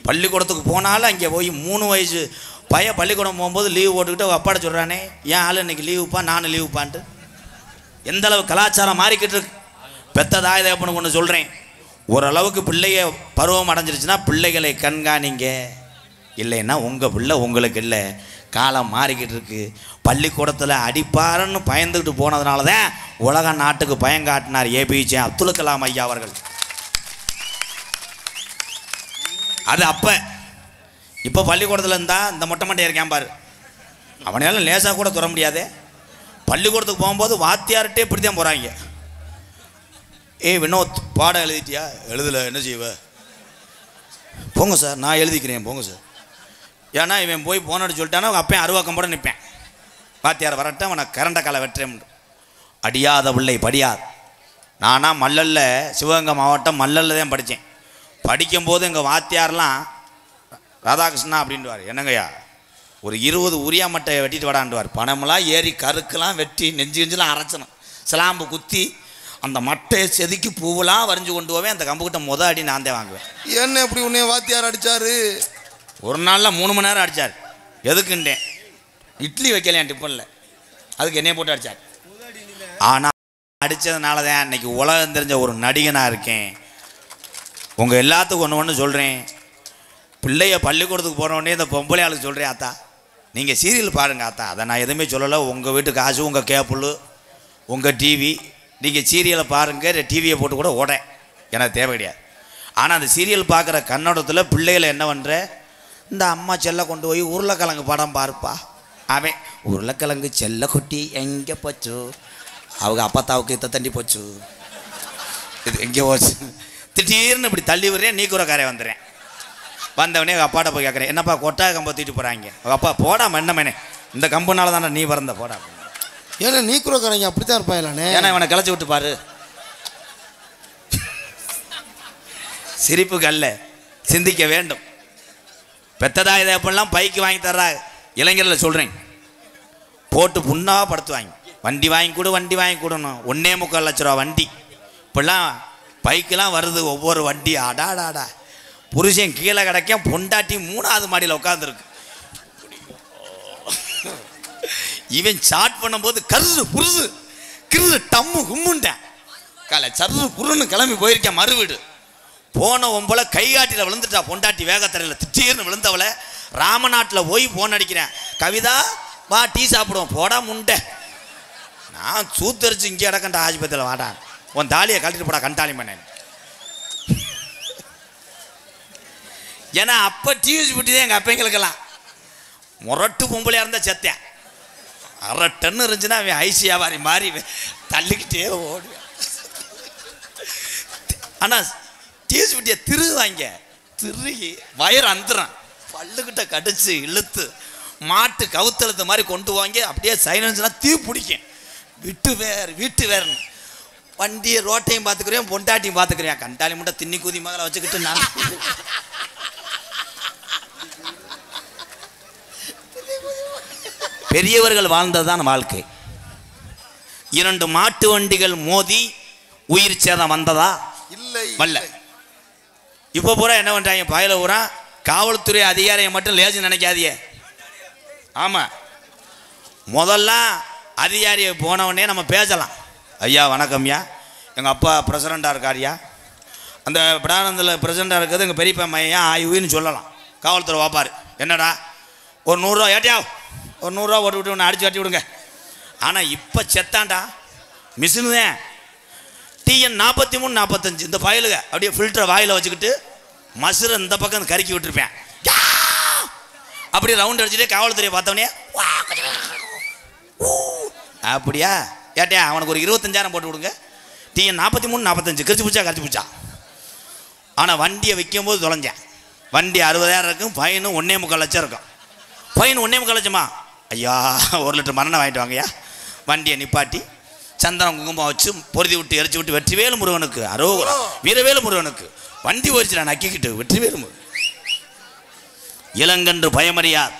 பள்ளிக்கூடத்துக்கு போனாலும் அங்கே போய் 3 வயசு பையன் பள்ளிக்கூடம் போகும்போது லீவு போட்டுக்கிட்டு அப்பாட சொல்கிறானே ஏன் ஆள் இன்னைக்கு லீவுப்பா நானும் லீவுப்பான்ட்டு. எந்த அளவு கலாச்சாரம் மாறிக்கிட்டு இருக்கு. பெத்த தாய் தகப்பனுக்கு ஒன்று சொல்கிறேன். ஓரளவுக்கு பிள்ளைய பருவம் அடைஞ்சிருச்சுன்னா பிள்ளைகளை கண்காணிங்க. இல்லைன்னா உங்கள் பிள்ளை உங்களுக்கு இல்லை. காலம் மாறிக்கிட்டு இருக்கு. பள்ளிக்கூடத்தில் அடிப்பாருன்னு பயந்துக்கிட்டு போனதுனால தான் உலக நாட்டுக்கு பயங்காட்டினார் ஏபிஜே அப்துல் கலாம் ஐயா அவர்கள். அது அப்போ. இப்போ பள்ளிக்கூடத்தில் இருந்தால் இந்த மொட்டை மட்டையை இருக்கேன் பாரு, அவனால லேசாக கூட தொட முடியாதே. பள்ளிக்கூடத்துக்கு போகும்போது வாத்தியார்கிட்டே இப்படி தான் போகிறாங்க. வினோத் பாடம் எழுதிட்டியா? எழுதலை. என்ன செய்வ? போங்க சார் நான் எழுதிக்கிறேன் போங்க சார். ஏன்னா இவன் போய் போனோட சொல்லிட்டானா அவங்க அப்பையும் அருவாக்கம் போட நிற்பேன். வாத்தியார் வரட்டும் அவனை கரண்ட காலை வெட்டுறேன். அடியாத பிள்ளை படியார். நானாக மல்லல்ல சிவகங்கை மாவட்டம் மல்லல்ல தான் படித்தேன். படிக்கும்போது எங்கள் வாத்தியார்லாம் ராதாகிருஷ்ணா அப்படின்வார். என்னங்கய்யா ஒரு 20 உரியா மட்டை வெட்டிட்டு வாடான்டுவார். பணமெல்லாம் ஏறி கருக்கெல்லாம் வெட்டி நெஞ்சு நெஞ்செலாம் அரைச்சணும். சிலாம்பு குத்தி அந்த மட்டையை செதுக்கி பூவெல்லாம் வரைஞ்சி கொண்டு போவேன். அந்த கம்புக்கிட்ட அடி நான் தான் வாங்குவேன். என்ன இப்படி உன்னைய வாத்தியார் அடித்தாரு? ஒரு நாளில் 3 மணி நேரம் அடித்தார். எதுக்குண்டேன் இட்லி வைக்கலையான் டிஃபனில், அதுக்கு என்னைய போட்டு அடித்தார். ஆனால் அடித்ததுனால தான் அன்றைக்கி உலகம் தெரிஞ்ச ஒரு நடிகனாக இருக்கேன். உங்கள் எல்லாத்துக்கும் ஒன்று சொல்கிறேன். பிள்ளைய பள்ளிக்கூடத்துக்கு போனோடனே இந்த பொம்பளை ஆளுக்கு சொல்கிறேன், ஆத்தா நீங்கள் சீரியல் பாருங்க ஆத்தா. அதை நான் எதுவுமே சொல்லலை. உங்கள் வீட்டு காசு, உங்கள் கேப்புள், உங்கள் டிவி, நீங்கள் சீரியலை பாருங்கள். டிவியை போட்டு கூட ஓட எனக்கு தேவை கிடையாது. ஆனால் அந்த சீரியல் பார்க்குற கண்ணோட்டத்தில் பிள்ளைகளை என்ன பண்ணுற, இந்த அம்மா செல்ல கொண்டு போய் உருளைக்கிழங்கு படம் பாருப்பா. அவன் உருளைக்கிழங்கு செல்ல கொட்டி எங்கே போச்சு, அவங்க அப்பத்தாவுக்கு இத்த தண்டி போச்சு, இது எங்கே போச்சு. திடீர்னு இப்படி தள்ளி விடுறேன். நீ கூட கரையை வந்துடுறேன். வந்தவனே எங்கள் அப்பாட்ட போய் கேட்குறேன், என்னப்பா கொட்டாக கம்பை தூக்கிட்டு போகிறாங்க. அவங்க அப்பா போடாம என்ன மேனே இந்த கம்புனால தானே நீ பிறந்த போடா. ஏன்னா நீ குறக்கறீங்க அப்படித்தான் இருப்பாங்களானே. ஏன்னா இவனை கிளச்சி விட்டு பாரு. சிரிப்புக்கு அல்ல, சிந்திக்க வேண்டும். பெத்ததா இதை எப்படிலாம் பைக்கு வாங்கி தர்றா இளைஞர்களை சொல்கிறேன். போட்டு புண்ணாக படுத்துவாங்க. வண்டி வாங்கி கொடு, வண்டி வாங்கி கொடுணும். 1.25 லட்ச ரூபா வண்டி. இப்போல்லாம் பைக்கெலாம் வருது ஒவ்வொரு வண்டி. அடாடாடா புருஷன் கீழே கிடக்க, பொண்டாட்டி 3வது மாடியில் உட்காந்துருக்கு. இவன் சாட் பண்ணும்போது கருது புருது கிருது டம்மு கும்முண்டேன். காலை சர்ரு புருன்னு கிளம்பி போயிருக்கேன் மறு வீடு. போன ஒம்பளை கைகாட்டியில் விழுந்துட்டா பொண்டாட்டி வேகத்தரையில். திடீர்னு விழுந்தவளை ராமநாட்டில் போய் போன் அடிக்கிறேன், கவிதா வா டீ சாப்பிடுவோம். போடா முண்டை, நான் சூத்தரிச்சு இங்கே இடக்கண்ட ஆஸ்பத்திரியில் வாடா, உன் தாலியை கழட்டிட்டு போடா கண்டாளி பண்ணேன். ஏன்னா அப்போ டிவி விட்டு தான் எங்கள் அப்பங்களுக்கெல்லாம் முரட்டு பொம்பளையாக இருந்தால் செத்தேன். 1/2 டன் இருந்துச்சுன்னா அவன் ஐசி வியாபாரி மாறி தள்ளிக்கிட்டே ஓடுவேன். ஆனால் டிவி விட்டிய திருவாங்க திருகி வயர் அந்துறான், பல்லுக்கிட்ட கடிச்சு இழுத்து மாட்டு கவுத்தழுத்த மாதிரி கொண்டு வாங்க. அப்படியே சைலன்ஸ்னா தீ பிடிக்கும். விட்டு வேறு வீட்டு வேறுன்னு வண்டியை ரோட்டையும் பார்த்துக்கிறேன், பொண்டாட்டியும் பார்த்துக்கிறேன். கண்டாளி மட்டும் தின்னி கூதி மகளை வச்சுக்கிட்டு நான் பெரியவர்கள் வாழ்ந்ததுதான் வாழ்க்கை. 2 மாட்டு வண்டிகள் மோதி உயிர் சேதம் வந்ததா? இல்லை. வல்ல. இப்போ பூரா என்ன பண்ணுறாங்க? பயல பூரா காவல்துறை அதிகாரியை மட்டும் லேசு நினைக்காதியே. ஆமாம், முதல்ல அதிகாரியை போனவொடனே நம்ம பேசலாம். ஐயா வணக்கம்யா, எங்கள் அப்பா பிரசிடண்டாக இருக்காருயா, அந்த பிரானந்தில் பிரசிடண்டாக இருக்கிறது எங்கள் பெரியப்பா மையா ஆய்வுன்னு சொல்லலாம். காவல்துறை வாப்பார், என்னடா ஒரு 100 ரூபா ஏட்டியா, ஒரு 100 ரூபா ஓட்டு விட்டு ஒன்று அடிச்சு வட்டி விடுங்க. ஆனால் இப்போ செத்தாண்டா மிஷினு தான். TN 43 45 இந்த ஃபைலுங்க அப்படியே ஃபில்டரை வாயில் வச்சுக்கிட்டு மசுரை இந்த பக்கம் கருக்கி விட்டுருப்பேன். அப்படியே ரவுண்ட் அடிச்சுட்டே காவல்துறையை பார்த்தவனே அப்படியா ஏட்டியா அவனுக்கு ஒரு 25,000 போட்டு விடுங்க. TN 43 45 கரிச்சு பிடிச்சா. ஆனால் வண்டியை விற்கும் போது தொலைஞ்சேன். வண்டி 60,000 இருக்கும், ஃபைனு 1.25 லட்சம் இருக்கும். ஃபைன் 1.25 லட்சமா? ஐயா 1 லிட்டர் மண்ணெண்ணெய் வாங்கிட்டு வாங்கய்யா. வண்டியை நிப்பாட்டி சந்தனம் குங்குமம் வச்சு பொருதி விட்டு எரிச்சு விட்டு வெற்றிவேலு முருகனுக்கு அரோகரா வீரவேலு முருகனுக்கு வண்டி போயிடுச்சு. நான் நக்கிக்கிட்டு வெற்றிவேலு முருகன். இளங்கன்று பயமறியார்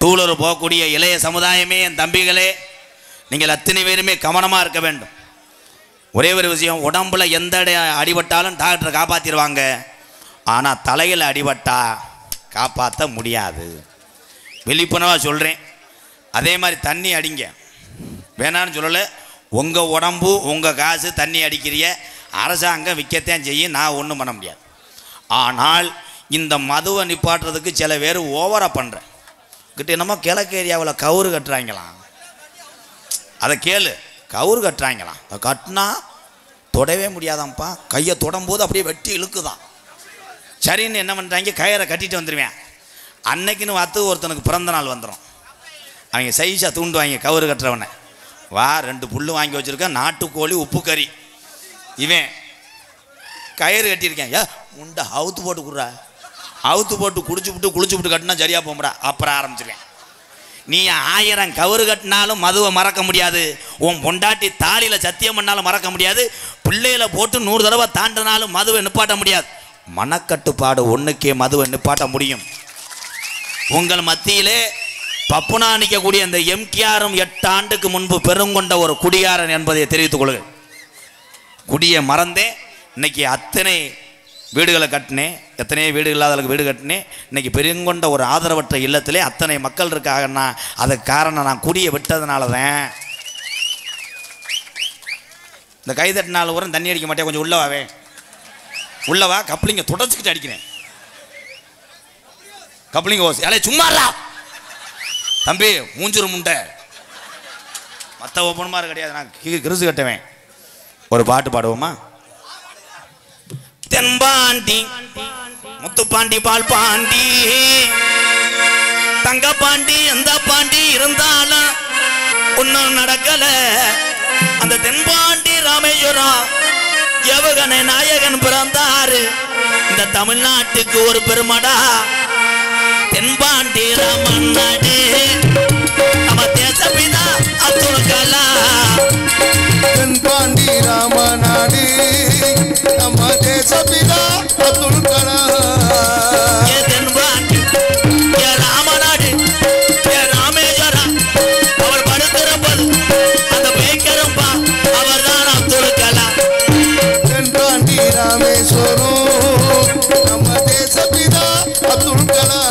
டூலர் போகக்கூடிய இளைய சமுதாயமே, என் தம்பிகளே, நீங்கள் அத்தனை பேருமே கவனமாக இருக்க வேண்டும். ஒரே ஒரு விஷயம், உடம்புல எந்த அடிபட்டாலும் டாக்டரை காப்பாற்றிடுவாங்க. ஆனால் தலையில் அடிபட்டா காப்பாற்ற முடியாது. விழிப்புணர்வாக சொல்கிறேன். அதே மாதிரி தண்ணி அடிங்க, வேணான்னு சொல்லலை. உங்கள் உடம்பு உங்கள் காசு, தண்ணி அடிக்கிறிய அரசாங்கம் விற்கத்தான் செய்யும், நான் ஒன்றும் பண்ண முடியாது. ஆனால் இந்த மதுவை நிப்பாட்டுறதுக்கு சில பேர் ஓவராக பண்ணுறேன் கிட்ட என்னமோ கிழக்கு ஏரியாவில் கவுறு கட்டுறாங்களாம். அதை கேளு, கவுறு கட்டுறாங்களாம். அதை கட்டினா தொடவே முடியாதான்ப்பா, கையை தொடும்போது அப்படியே வெட்டி இழுக்குதான். சரின்னு என்ன பண்ணுறாங்க, கயிறை கட்டிட்டு வந்துடுவேன். அன்னைக்குன்னு பார்த்து ஒருத்தனுக்கு பிறந்த நாள் வந்துடும். அவங்க சைஸாக தூண்டுவாங்க கவுறு கட்டுறவனை. வா 2 புல் வாங்கி வச்சுருக்கேன், நாட்டுக்கோழி உப்பு கறி. இவன் கயிறு கட்டியிருக்கேன், ஏ உண்டை அவுத்து போட்டு குடுறா, அவுத்து போட்டு குளிச்சு விட்டு கட்டினா சரியாக போகும்டா. அப்புறம் ஆரம்பிச்சிருவேன். நீ 1000 கவுறு கட்டினாலும் மதுவை மறக்க முடியாது. உன் பொண்டாட்டி தாலியில் சத்தியம் பண்ணாலும் மறக்க முடியாது. பிள்ளைகளை போட்டு 100 தடவை தாண்டினாலும் மதுவை நிப்பாட்ட முடியாது. மனக்கட்டுப்பாடு ஒன்றுக்கே மதுவை நிப்பாட்ட முடியும். உங்கள் மத்தியிலே பப்புனா நிற்கக்கூடிய அந்த எம்கேஆரும் 8 ஆண்டுக்கு முன்பு பெருங்கொண்ட ஒரு குடியாரன் என்பதை தெரிவித்துக் கொள்கிறேன். குடியை மறந்தேன். இன்னைக்கு அத்தனை வீடுகளை கட்டினேன், எத்தனையோ வீடு இல்லாதவர்களுக்கு வீடு கட்டினேன். இன்னைக்கு பெருங்கொண்ட ஒரு ஆதரவற்ற இல்லத்திலே அத்தனை மக்கள் இருக்காங்கன்னா அதுக்கு காரணம் நான் குடியை விட்டதுனால தான். இந்த கை தட்டினால உரம் தண்ணி அடிக்க மாட்டேன், கொஞ்சம் உள்ளவாவே உள்ளவா. கப்ளிங்க தொடச்சிக்கிட்டு அடிக்கிறேன். கப்ளிங்க ஓசி அலே சும்மாடா தம்பி, மூஞ்சுரு முண்டை. மற்ற ஒப்பனமாக கிடையாது, நான் கிருசு கட்டுவேன். ஒரு பாட்டு பாடுவோமா? தென்பாண்டி முத்துப்பாண்டி பால் பாண்டி தங்க பாண்டி எந்த பாண்டி இருந்தாலும் ஒன்னும் நடக்கல. அந்த தென்பாண்டி ராமேஸ்வரம் எவகனை நாயகன் பிறந்தாரு. இந்த தமிழ்நாட்டுக்கு ஒரு பெருமடா தென்பாண்டி ராமன் நாடு. நம்ம தேசப்பிதா அப்துல் கலாம். தென்பாண்டி ராமநாடு நம்ம தேசப்பிதா அப்துல் கலாம். தென்பாண்டி ராமநாடு ராமேஸ்வரம் அவர் படுத்திருப்பது அந்த பேக்கரும்பா அவர் தான் அப்துல் கலாம். தென்பாண்டி ராமேஸ்வரம் நம்ம தேசப்பிதா அப்துல் கலாம்.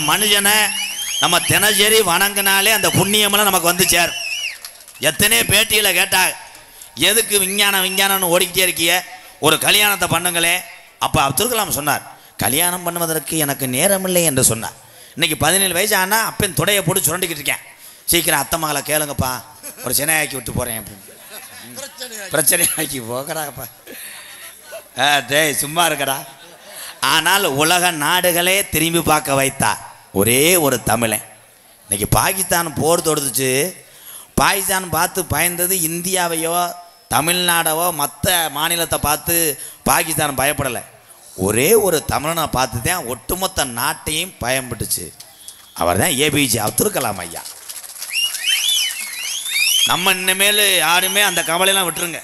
மனுஷனை நம்ம தினசரி வணங்கினாலே அந்த புண்ணியமெல்லாம் நமக்கு வந்து சேரும். எத்தனை பேட்டியில் கேட்டாங்க, எதுக்கு விஞ்ஞானம்னு ஓடிக்கிட்டே இருக்கிய, ஒரு கல்யாணத்தை பண்ணுங்களே. அப்போ அப்துல் கலாம் சொன்னார், கல்யாணம் பண்ணுவதற்கு எனக்கு நேரமில்லை என்று சொன்னார். இன்னைக்கு 17 வயசு ஆனால் அப்பன் துடையை போட்டு சுரண்டிக்கிட்டு இருக்கேன். சீக்கிரம் அத்தை மகளை கேளுங்கப்பா, ஒரு சினையாக்கி விட்டு போகிறேன் அப்படின்னு. பிரச்சனையாக்கி போகிறாப்பா. டேய் சும்மா இருக்கடா. ஆனால் உலக நாடுகளே திரும்பி பார்க்க வைத்தார் ஒரே ஒரு தமிழன். இன்னைக்கு பாகிஸ்தான் போர் தொடுத்துச்சு. பாகிஸ்தான் பார்த்து பயந்தது இந்தியாவையோ தமிழ்நாடவோ மற்ற மாநிலத்தை பார்த்து பாகிஸ்தான் பயப்படலை. ஒரே ஒரு தமிழனை பார்த்து தான் ஒட்டுமொத்த நாட்டையும் பயன்பட்டுச்சு. அவர் தான் ஏபிஜே அப்துல் கலாம் ஐயா. நம்ம இனிமேல் யாருமே அந்த கவலையெல்லாம் விட்டுருங்க.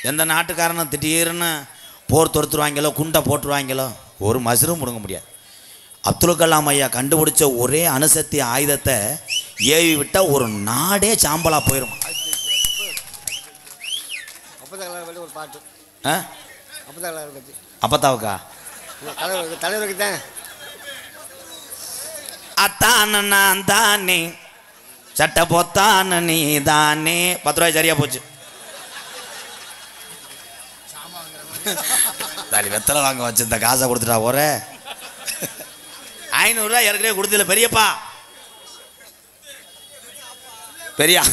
எந்த நாட்டுக்காரனும் திடீர்னு போர் தொடுத்துருவாங்களோ குண்டை போட்டுருவாங்களோ ஒரு மசரும் முடுங்க முடியாது. அப்துல் கலாம் ஐயா கண்டுபிடிச்ச ஒரே அணுசக்தி ஆயுதத்தை ஏவி விட்டால் ஒரு நாடே சாம்பலாக போயிடும். ஒரு பாட்டு அப்பத்தாவுக்கா தலைவருக்கு தான் அத்தான தானே சட்டை பொத்தான நீ தானே. 10 ரூபாய் சரியா போச்சு. தாலி வெத்தலை வாங்க வச்சு இந்த காசை கொடுத்துட்டா ஒரே 500 ரூபாய் ஏற்கனவே கொடுத்துல பெரியப்பா பெரியா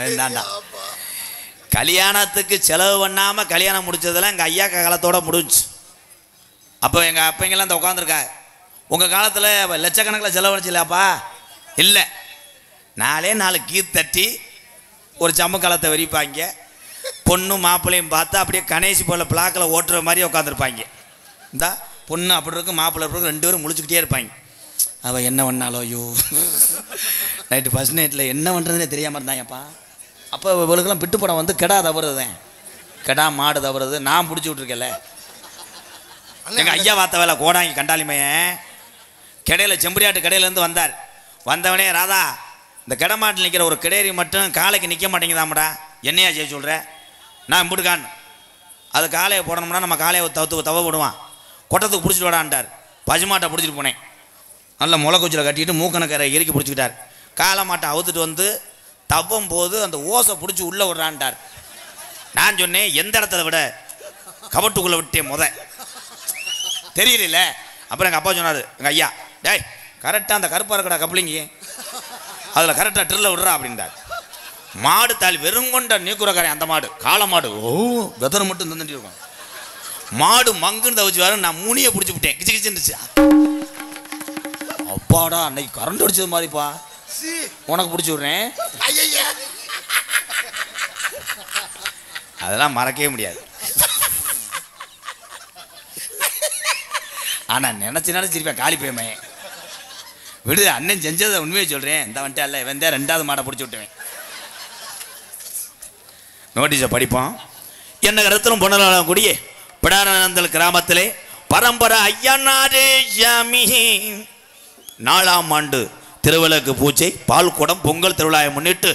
வேண்டாண்டா. கல்யாணத்துக்கு செலவு பண்ணாமல் கல்யாணம் முடிச்சதெல்லாம் எங்கள் ஐயா காலத்தோட முடிஞ்சு. அப்போ எங்கள் அப்பங்கெல்லாம் இந்த உட்காந்துருக்கா. உங்கள் காலத்தில் லட்சக்கணக்கில் செலவழிச்சில்லாப்பா இல்லை. 4 கீத் தட்டி ஒரு சம்ம காலத்தை வெறிப்பாங்க. பொண்ணும் மாப்பிள்ளையும் பார்த்து அப்படியே கணேசி போல பிளாக்கில் ஓட்டுற மாதிரி உட்காந்துருப்பாங்க. இந்தா பொண்ணு அப்படி இருக்கும் மாப்பிள்ளை இருக்கும், 2 பேரும் முழிச்சுக்கிட்டே இருப்பாங்க. அவள் என்ன பண்ணாலோ ஐயோ நைட்டு ஃபஸ்ட் நைட்டில் என்ன பண்ணுறதுனே தெரியாமல் இருந்தாங்கப்பா. அப்போ இவளுக்கெல்லாம் பிட்டு படம் வந்து கெடா தவறுதேன், கெடா மாடு தவறுது. நான் பிடிச்சி விட்ருக்கேன்ல. எங்கள் ஐயா பார்த்த வேலை கோடாங்கி கண்டாலிமையன் கடையில் செம்பரியாட்டு கடையிலேருந்து வந்தார். வந்தவனே ராதா இந்த கெடை மாட்டில் நிற்கிற ஒரு கிடையறி மட்டும் காலைக்கு நிற்க மாட்டேங்குதாமடா, என்னையா செய்ய சொல்கிறேன். நான் இம்பிட்டுக்கான்னு அது காலையை போடணும்னா நம்ம காலையை தவ விடுவான். கொட்டத்துக்கு பிடிச்சிட்டு விடான்ட்டார். பசுமாட்டை பிடிச்சிட்டு போனேன். நல்ல முளை குச்சியில் கட்டிட்டு மூக்கணக்கரை இறுக்கி பிடிச்சிக்கிட்டார். காலை மாட்டை அவுத்துட்டு வந்து தவ்வும் போது அந்த ஓசை பிடிச்சி உள்ளே விடுறான்ட்டார். நான் சொன்னேன் எந்த இடத்துல விட, கபட்டுக்குள்ளே விட்டேன் தெரியல. அப்புறம் எங்கள் அப்பா சொன்னார், எங்கள் ஐயா டேய் கரெக்டாக அந்த கருப்பாக இருக்கடா கப்ளிங்கி அதில் கரெக்டாக ட்ரில்ல விடுறா அப்படின்றார். மாடு தாலி வெறுங்கொண்ட நீக்குறக்காரன் அந்த மாடு காளை மாடு. ஓ வெதரை மட்டும் தந்துட்டு இருக்கும். மாடு மங்குன்னு தவிச்சு வர நான் மூனியை பிடிச்சி விட்டேன். கிச்சு கிச்சுருந்துச்சு. அப்பாடா அன்னைக்கு கரண்ட் அடிச்சது மாதிரிப்பா, உனக்கு பிடிச்சி விட்றேன். அதெல்லாம் மறக்கவே முடியாது. ஆனால் நினச்சிருப்பேன் காலி பேமே விடு. அண்ணன் செஞ்சதை உண்மையை சொல்கிறேன். இந்த வந்துட்டு அல்ல வந்தேன் 2வது மாடை பிடிச்சி விட்டுவேன். நோட்டீஸை படிப்போம். என்ன கருத்திலும் பொன்னலாங்குடியே பிடானந்தல் கிராமத்திலே பரம்பரை ஐயனாரே சாமி 4ஆம் ஆண்டு திருவிளக்கு பூஜை பால்குடம் பொங்கல் திருவிழாவை முன்னிட்டு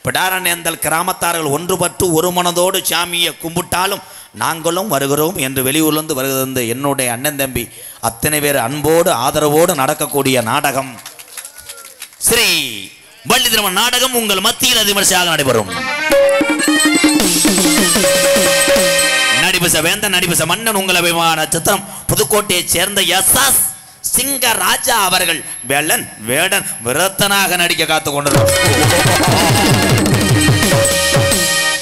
பிடாரநேந்தல் கிராமத்தார்கள் ஒன்றுபட்டு ஒரு மனதோடு சாமியை கும்பிட்டாலும் நாங்களும் வருகிறோம் என்று வெளியூர்லேருந்து வருகிறது என்னுடைய அண்ணன் தம்பி அத்தனை பேர் அன்போடு ஆதரவோடு நடக்கக்கூடிய நாடகம் ஸ்ரீ வள்ளி திருமண நாடகம் உங்கள் மத்தியில் அதிமரிசையாக நடைபெறும். நடிபச வேந்தன் நடிபச மன்னன் உங்கள் அபிமான சித்திரம் புதுக்கோட்டையைச் சேர்ந்த எஸ்.எஸ். சிங்கராஜா அவர்கள் வேளன் வேடன் விரத்தனாக நடிக்க காத்து கொண்டிருக்கிறார்.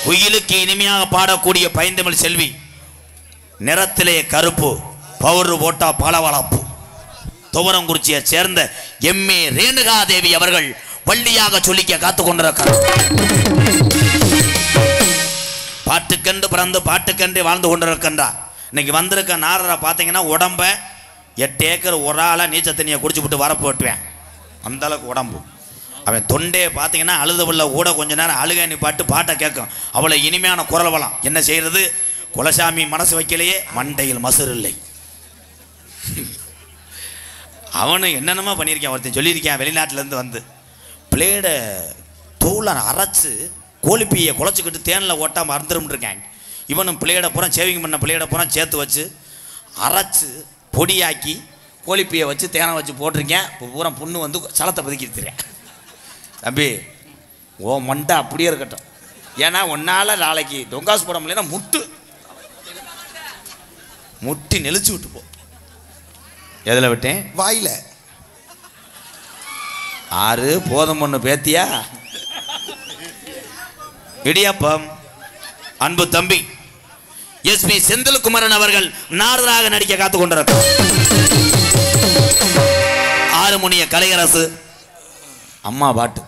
குயிலுக்கு இனிமையாக பாடக்கூடிய பைந்தமிழ் செல்வி, நிறத்திலே கருப்பு, பவுரு போட்டா பளபளப்பு, துவரங்குறிச்சியை சேர்ந்த எம்.ஏ. ரேணுகாதேவி அவர்கள் வள்ளியாக சொல்லிக்க காத்து கொண்டிருக்கிறார். பாட்டுக்கென்று பிறந்து பாட்டுக்கென்று வாழ்ந்து கொண்டிருக்கின்றார். இன்னைக்கு வந்திருக்க நாரரை பார்த்தீங்கன்னா உடம்ப 8 ஏக்கர் ஒரு ஆளாக நீச்சல் தண்ணியை குடிச்சு விட்டு வரப்பு வெட்டுவேன். அந்தளவுக்கு உடம்பு. அவன் தொண்டையை பார்த்தீங்கன்னா அழுத உள்ள கூட கொஞ்ச நேரம் அழுக நீ பாட்டை கேட்கும். அவ்வளோ இனிமையான குரல் வளம். என்ன செய்கிறது, குலசாமி மனசு வைக்கலையே, மண்டையில் மசுறு இல்லை. அவனு என்னென்னமோ பண்ணியிருக்கேன். ஒருத்தன் சொல்லியிருக்கேன், வெளிநாட்டிலேருந்து வந்து பிளேடை தூளை அரைச்சி கோழிப்பியை குழச்சிக்கிட்டு தேனில் ஓட்டாமல் மறந்துரும்ன்ருக்கேன். இவனும் பிளேடை பூரா சேவிங் பண்ண பிளேடை பூரா சேர்த்து வச்சு அரைச்சி பொடியாக்கி கோழிப்பையை வச்சு தேனை வச்சு போட்டிருக்கேன். இப்போ பூரா புண்ணு வந்து சலத்தை பதுக்கிடுத்துறேன். தம்பி ஓ மண்டை அப்படியே இருக்கட்டும். ஏன்னா ஒன்றால் நாளைக்கு டொங்காசு போட முடியலன்னா முட்டி நெளிச்சு விட்டு போ. எதில் விட்டேன்? வாயில. 6 போதும் ஒன்று பேத்தியா. இடியாப்பம். அன்பு தம்பி எஸ்பி செந்தில்குமரன் அவர்கள் நாரதராக நடிக்க காத்து கொண்டிருக்கிறார். ஆறுமுனிய கலையரசு அம்மா பாட்டு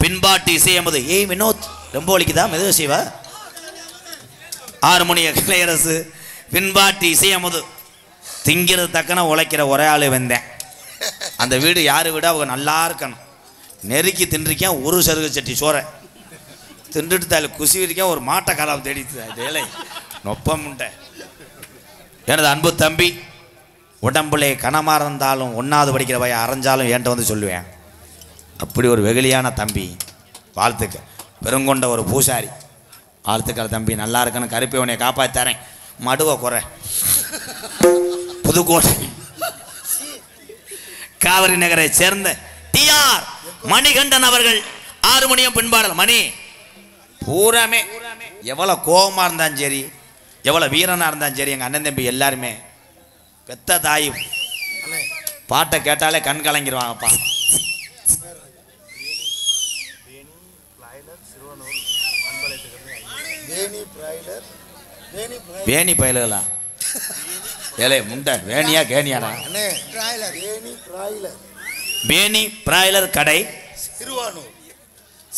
பின்பாட்டு இசையமது. ஏய் வினோத் ரொம்ப ஒலிக்குதா, மெதுவ செய்வா. ஆறுமுனிய கலையரசு பின்பாட்டு இசையமது. திங்கிறது தக்கன உழைக்கிற ஒரே ஆள் வந்தேன். அந்த வீடு யார் வீடு? அவங்க நல்லா இருக்கணும். நெருக்கி தின்றிருக்கேன் ஒரு சருகு சட்டி சோறை தின்றுட்டு தாயில் குசி இருக்கேன். ஒரு மாட்டை காலம் தேடித்து நொப்பமுண்ட. எனது அன்பு தம்பி உடம்புலே கனமாக இருந்தாலும் 1வது படிக்கிற பையன் அரைஞ்சாலும் என்கிட்ட வந்து சொல்லுவேன். அப்படி ஒரு வெகுளியான தம்பி. வாழ்த்துக்க. பெருங்கொண்ட ஒரு பூசாரி. வாழ்த்துக்கள் தம்பி, நல்லா இருக்கணும். கருப்பை உன்னை காப்பாற்றி தரேன். மடுவை குறை. புதுக்கோட்டை காவிரி நகரை சேர்ந்த டிஆர் மணிகண்டன் அவர்கள் ஆறுமுனியம் பின்பாடல். மணி பூராமே எவ்வளோ கோபமாக இருந்தாலும் சரி, எவ்வளோ வீரனாக இருந்தாலும் சரி, எங்கள் அண்ணன் தம்பி எல்லாருமே பெத்த தாய் பாட்டை கேட்டாலே கண் கலங்கிடுவாங்கப்பா. வேணி பயலுகளா? ஏலே முண்டை வேணியா கேணியாடா? வேணி பிராய்லர் கடை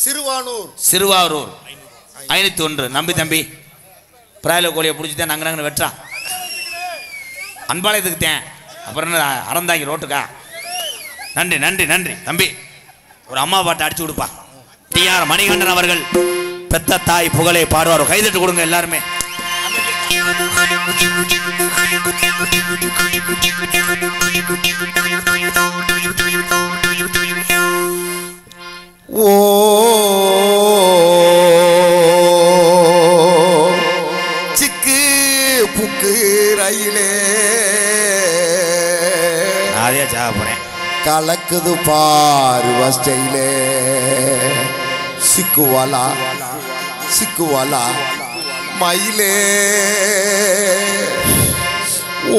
சிறுவாரூர் 501. நம்பி தம்பி பிராய்லர் கோழியை பிடிச்சிதான் நாங்கள் வெட்டுறா அன்பாளையத்துக்கு தேன். அப்புறம் என்ன அறந்தாங்கி ரோட்டுக்கா? நன்றி நன்றி நன்றி தம்பி. ஒரு அம்மா பாட்டை அடிச்சு கொடுப்பா. டிஆர் மணிகண்டன் அவர்கள் பெத்த தாய் புகழை பாடுவார். கைதட்டு கொடுங்க எல்லாருமே. ஓ சிக்கு புக்கு ரயிலே அதே சாக போறேன். கலக்குது பாரு வஸ்டையிலே. சிக்குவாலா சிக்குவாலா மயிலே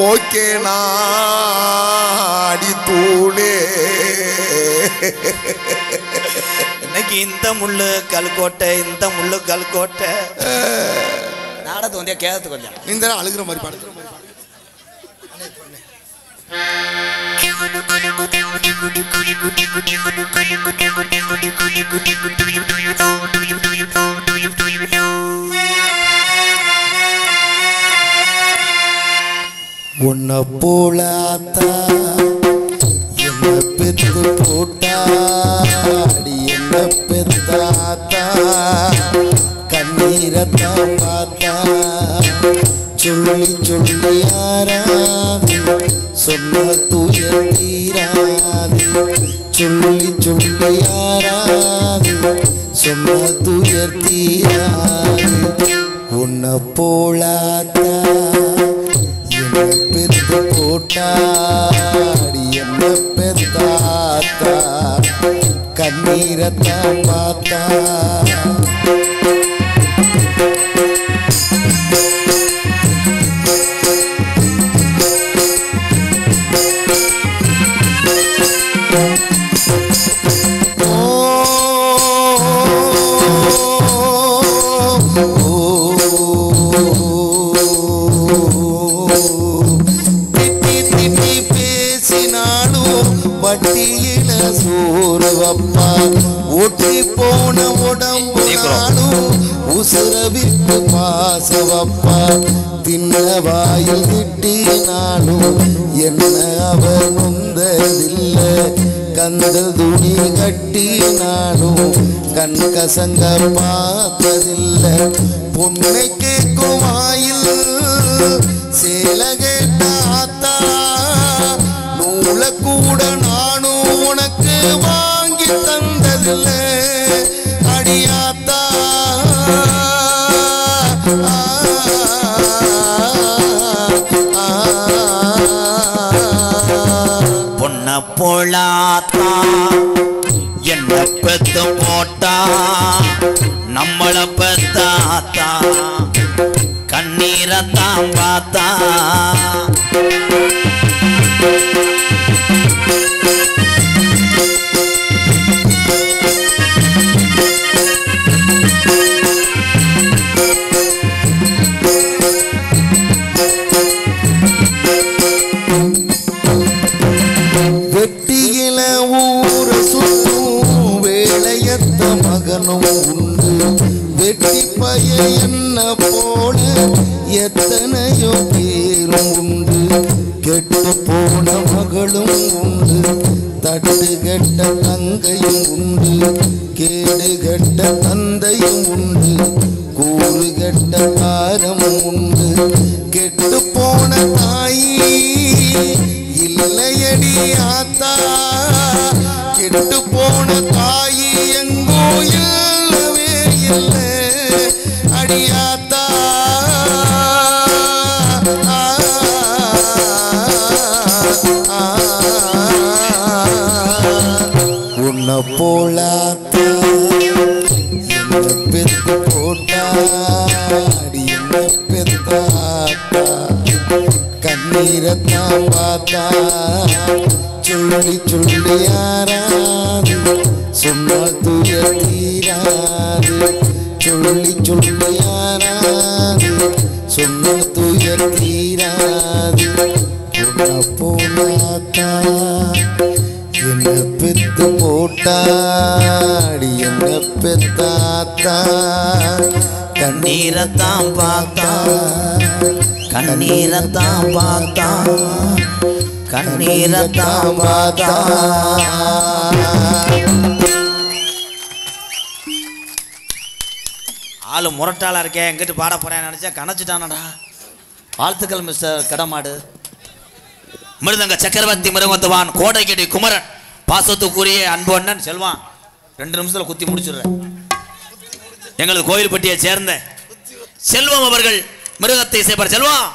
ஓகே நாடி தூளே. இன்னைக்கு இந்த முள்ளு கல்கோட்டை, இந்த முள்ளு கல்கோட்டை. நாடகத்தை வந்தே கேட்கறதுக்கு கொஞ்சம் இந்த அழுகிற மாதிரி படுத்துற மாதிரி. உன்னை போலாத்தா என்ன பெத்து போட்டாடி, என்ன பெத்தாத்தா கண்ணீரத்தான் பார்த்தா. சொல்லி சொல்லி யாராது சொன்ன துயர் தீராது. சொல்லி சொல்லி யாராது சொன்ன துயர் தீராது. உன்னை போலாத்தா என்ன பெத்து போட்டாடி, என்ன பெத்தாத்தா கண்ணீரத்தான் பார்த்தா. வட்டியில சோறு வப்பா, ஒட்டி போன உடம்பு நானும் உசுரவிட்டு பாச வப்பா. தின்ன வாயில் திட்டினாலும் என்ன அவன் நொந்ததில்ல. கந்தல் துணி கட்டினாலும் கண் கசங்க பார்த்ததில்ல. பொன்னை கேட்கும் வாயில் சேல கேட்டாத்தா, நூல கூட நானும் உனக்கு வாங்கி தந்ததில்லை அடியாத்தா. போலாத்தா என்ன பெத்து போட்டா நம்மள பெத்தாத்தா கண்ணீரத்தான் பார்த்தா வெட்டியில ஊர சுத்தும் வேலையத்த மகனும் உண்டு வெட்டி பய என்ன போல எத்தனையோ பேரும் உண்டு கெட்டு போன மகளும் உண்டு தட்டு கெட்ட தங்கையும் உண்டு கேடு கெட்ட தந்தையும் உண்டு கூறு கெட்ட தாரமும் உண்டு கெட்டு போன தாயி இல்லையடி ஆத்தா கெட்டு போன தாயி எங்கோ இல்லவே இல்லை அடியாத்தா உன்னை போலாத்தா என்ன பெத்து போட்டா அடி என்ன பெத்தாத்தா கண்ணீரத்தான் பார்த்தா சொல்லி சொல்லி யாராது சொன்னால் துய தீராது சொல்லி சொல்லி யாராது சொன்னால் துய தீராது உன்னை போலாத்தா என்ன பெத்து போட்டாடி என்ன பெத்தாத்தா கண்ணீரத்தான் பார்த்தா கண்ணீரத்தான் பார்த்தா கண்ணீரத்தான் பார்த்தா ஆளு முரட்டாளா இருக்கேன் எங்கிட்டு பாட போறேன்னு நினைச்சா கணச்சிட்டானடா. வாழ்த்துக்கள் மிஸ்டர் கடமாடு. மிருதங்க சக்கரவர்த்தி மிருகத்துவான் கோடைக்கடி குமரன் பாசத்துக்குரிய அன்பு அண்ணன் செல்வான் 2 நிமிஷத்துல குத்தி முடிச்சிடுறேன். எங்களது கோயில்பட்டியை சேர்ந்த செல்வம் அவர்கள் மிருகத்தை செய்வார். செல்வம்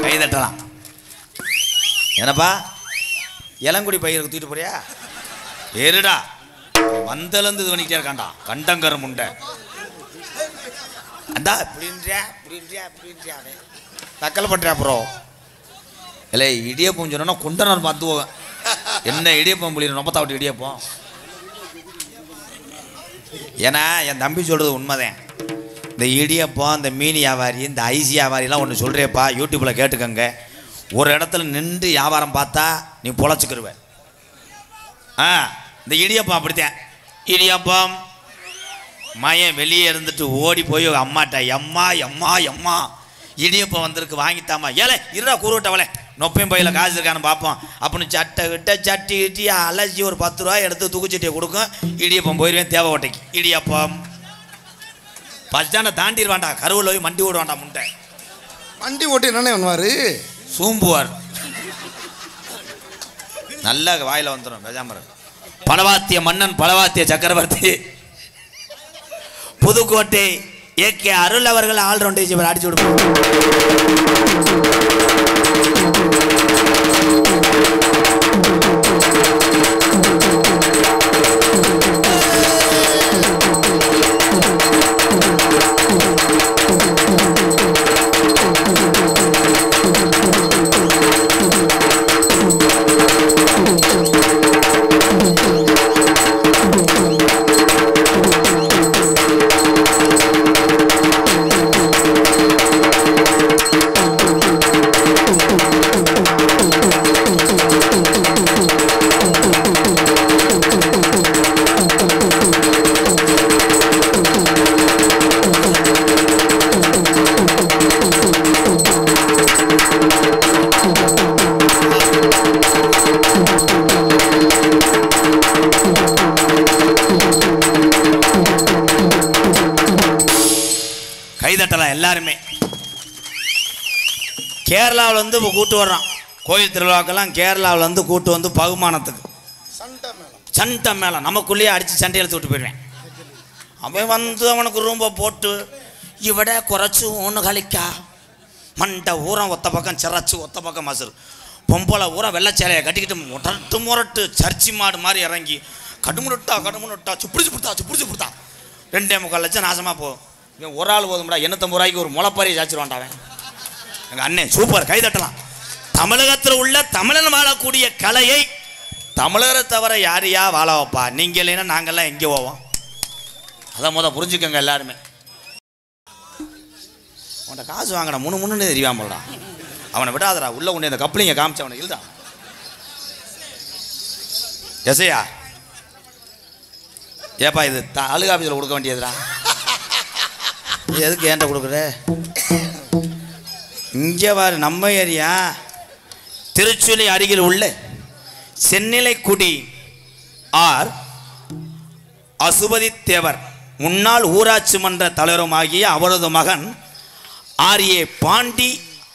கைதட்டலாம். என்னப்பா இளங்குடி பயிருக்கு தூக்கிட்டு போறியா? ஏறுடா வந்தலந்து இது பண்ணிக்கிட்டே இருக்காண்டா கண்டங்கர முண்டை. அந்தா தக்கல் பண்றியா அப்புறம் இல்லை இடியப்பம் சொன்னா குண்டனர் பார்த்து போவேன். என்ன இடியப்பம் புள்ளி நொப்பத்தா விட்டு இடியப்பம். ஏன்னா என் தம்பி சொல்றது உண்மைதான். இந்த இடியப்பம் இந்த மீன் வியாபாரி இந்த ஐசி வியாபாரிலாம் ஒன்று சொல்கிறேப்பா, யூடியூப்பில் கேட்டுக்கங்க. ஒரு இடத்துல நின்று வியாபாரம் பார்த்தா நீ பொழைச்சிக்கிருவ. இந்த இடியப்பம் அப்படித்தான். இடியப்பம் மயன் வெளியே இருந்துட்டு ஓடி போய் அம்மாட்ட எம்மா எம்மா எம்மா இடியப்பம் வந்திருக்கு வாங்கித்தாமா. ஏலே இருடா கூறுவிட்டவளே நொப்பையும் பையில் காசு இருக்கான்னு பார்ப்போம் அப்படின்னு சட்டை கிட்ட சட்டி கிட்டி அலசி ஒரு 10 ரூபாய் எடுத்து தூக்குச்சட்டியை கொடுக்கும். இடியப்பம் போயிடுவேன் தேவை ஓட்டைக்கு. இடியப்பம் பஸ் ஸ்டாண்டை தாண்டிடுவான்டா, கருவில் போய் மண்டி ஓடுவான்டா முண்டை. வண்டி ஓட்டி என்னென்ன பண்ணுவார்? சூம்புவார். நல்ல வாயில் வந்துடும் பெஜாமர். பலவாத்திய மன்னன் பலவாத்திய சக்கரவர்த்தி புதுக்கோட்டை ஏகே அருள் அவர்கள் ஆல்ரவுண்டேஜ் அடிச்சு விடுவோம். கைதட்டலாம் எல்லாருமே. கேரளாவில் வந்து இப்போ கூட்டு வர்றான் கோயில் திருவிழாக்கெல்லாம். கேரளாவில் வந்து கூட்டு வந்து பகுமானத்துக்கு சண்டை மேலே நமக்குள்ளேயே அடித்து சண்டை எழுத்து விட்டு போயிடுவேன். அவன் வந்து அவனுக்கு ரூம்பை போட்டு இவட குறைச்சி ஒன்று கழிக்கா மண்டை ஊரம் ஒத்த பக்கம் சிறச்சு ஒத்த பக்கம் மசுறு பொம்பளை ஊரம் வெள்ளச்சேலையை கட்டிக்கிட்டு முரட்டு சர்ச்சி மாடு மாதிரி இறங்கி கடுமுட்டா சுப்பிடிச்சு கொடுத்தா 2.25 லட்சம் நாசமாக போகும். இவன் ஒரு ஆள் போதும்டா 850 ரூபாய்க்கு ஒரு முளைப்பாரியை சாச்சிருவான்டாவன். எங்கள் அண்ணன் சூப்பர், கைதட்டலாம். தமிழகத்தில் உள்ள தமிழன் வாழக்கூடிய கலையை தமிழரை தவிர யாரையா வாழ வைப்பா? நீங்கள் இல்லைன்னா நாங்கள்லாம் எங்கே போவோம்? அதை புரிஞ்சுக்கோங்க எல்லாருமே. அவன்கிட்ட காசு வாங்கடா முன்னு தெரியாமல்டா. அவனை விடாதடா, உள்ள கொண்டு இந்த கப்பலிங்க காமிச்சு அவனை இல்லடா. எசையா ஏப்பா இது தாலுகா ஆஃபீஸில் கொடுக்க வேண்டியதுடா. எதுக்கு ஏன்ட்ட கொடுக்குற? இங்கே பாரு, நம்ம ஏரியா திருச்சுழி அருகில் உள்ள சென்னிலைக்குடி ஆர் அசுபதி தேவர் முன்னாள் ஊராட்சி மன்ற தலைவருமாகிய அவரது மகன் ஆர்.ஏ. பாண்டி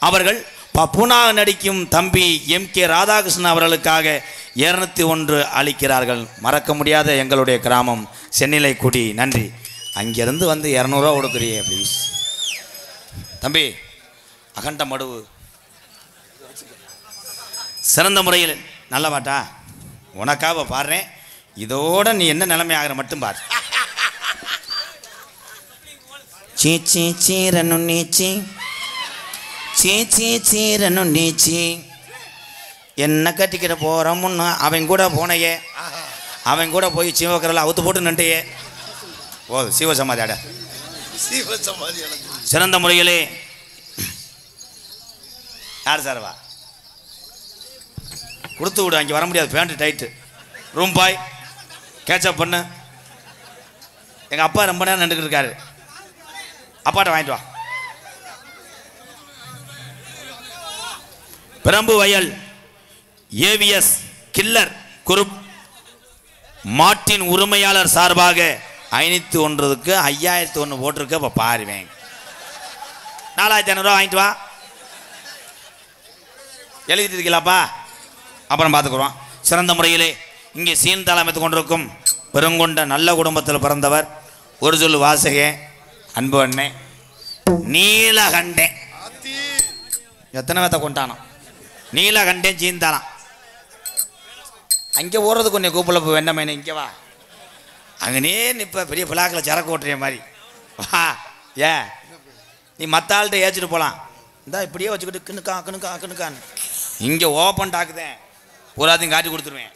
அவர்கள் பப்புனாக நடிக்கும் தம்பி எம்.கே. ராதாகிருஷ்ணன் அவர்களுக்காக 201 அளிக்கிறார்கள். மறக்க முடியாத எங்களுடைய கிராமம் சென்னிலைக்குடி. நன்றி. அங்கேருந்து வந்து 200 ரூபா கொடுக்குறியே ப்ளீஸ் தம்பி. அகண்ட மடுவு சிறந்த முறையில் நல்ல பாட்டா உனக்காக பாடுறேன். இதோட நீ என்ன நிலைமை ஆகிற மட்டும் பாரு. சீச்சி சீரனு நீச்சி சீச்சி சீரனு நீச்சி என்ன கட்டிக்கிட்ட போகிறோம்னு அவன் கூட போனையே, அவன் கூட போய் சிவக்கரில் அவுத்து போட்டு நின்றையே போது சிவசமாதி அட சிவசமாதி. சிறந்த முறையிலே யார் சார்வா கொடுத்து விடு. அங்கே வர முடியாது, pant tight. Room boy catch-up பண்ணு. எங்கள் அப்பா ரொம்ப நேரம் நின்றுக்கிட்டு இருக்காரு. அப்பாட்ட வாங்கிட்டு வா. பிரம்பு வயல் ஏவிஎஸ் கில்லர் குரூப் மாட்டின் உரிமையாளர் சார்பாக 501க்கு 5001 போட்டிருக்க. இப்போ பாருவேன். 4500 ரூபா வாங்கிட்டு வா. எழுதிட்டு இருக்கலாப்பா, அப்புறம் பார்த்துக்குறோம். சிறந்த முறையிலே இங்கே சீன் அமைத்து கொண்டிருக்கும் பெருங்கொண்ட நல்ல குடும்பத்தில் பிறந்தவர் ஒரு சொல்லு வாசகே அன்பு அண்ணே நீலகண்டேன். எத்தனை பேத்த கொண்டானோ நீலகண்டேன் சீந்தானான். அங்கே ஓடுறதுக்கு கொஞ்சம் கூப்பிடல போய் வெண்ணமேனே இங்கே வா. அங்கனே நிற்ப பெரிய பிளாக்கில் சரக்கு ஓட்டுற மாதிரி வா. ஏன் நீ மற்ற ஆள்கிட்ட ஏற்றிட்டு போகலாம். இந்தா இப்படியே வச்சுக்கிட்டு கிணுக்கான்னு இங்கே ஓப்பன் டாக்குதேன் பூராத்தையும் காட்டி கொடுத்துருவேன்.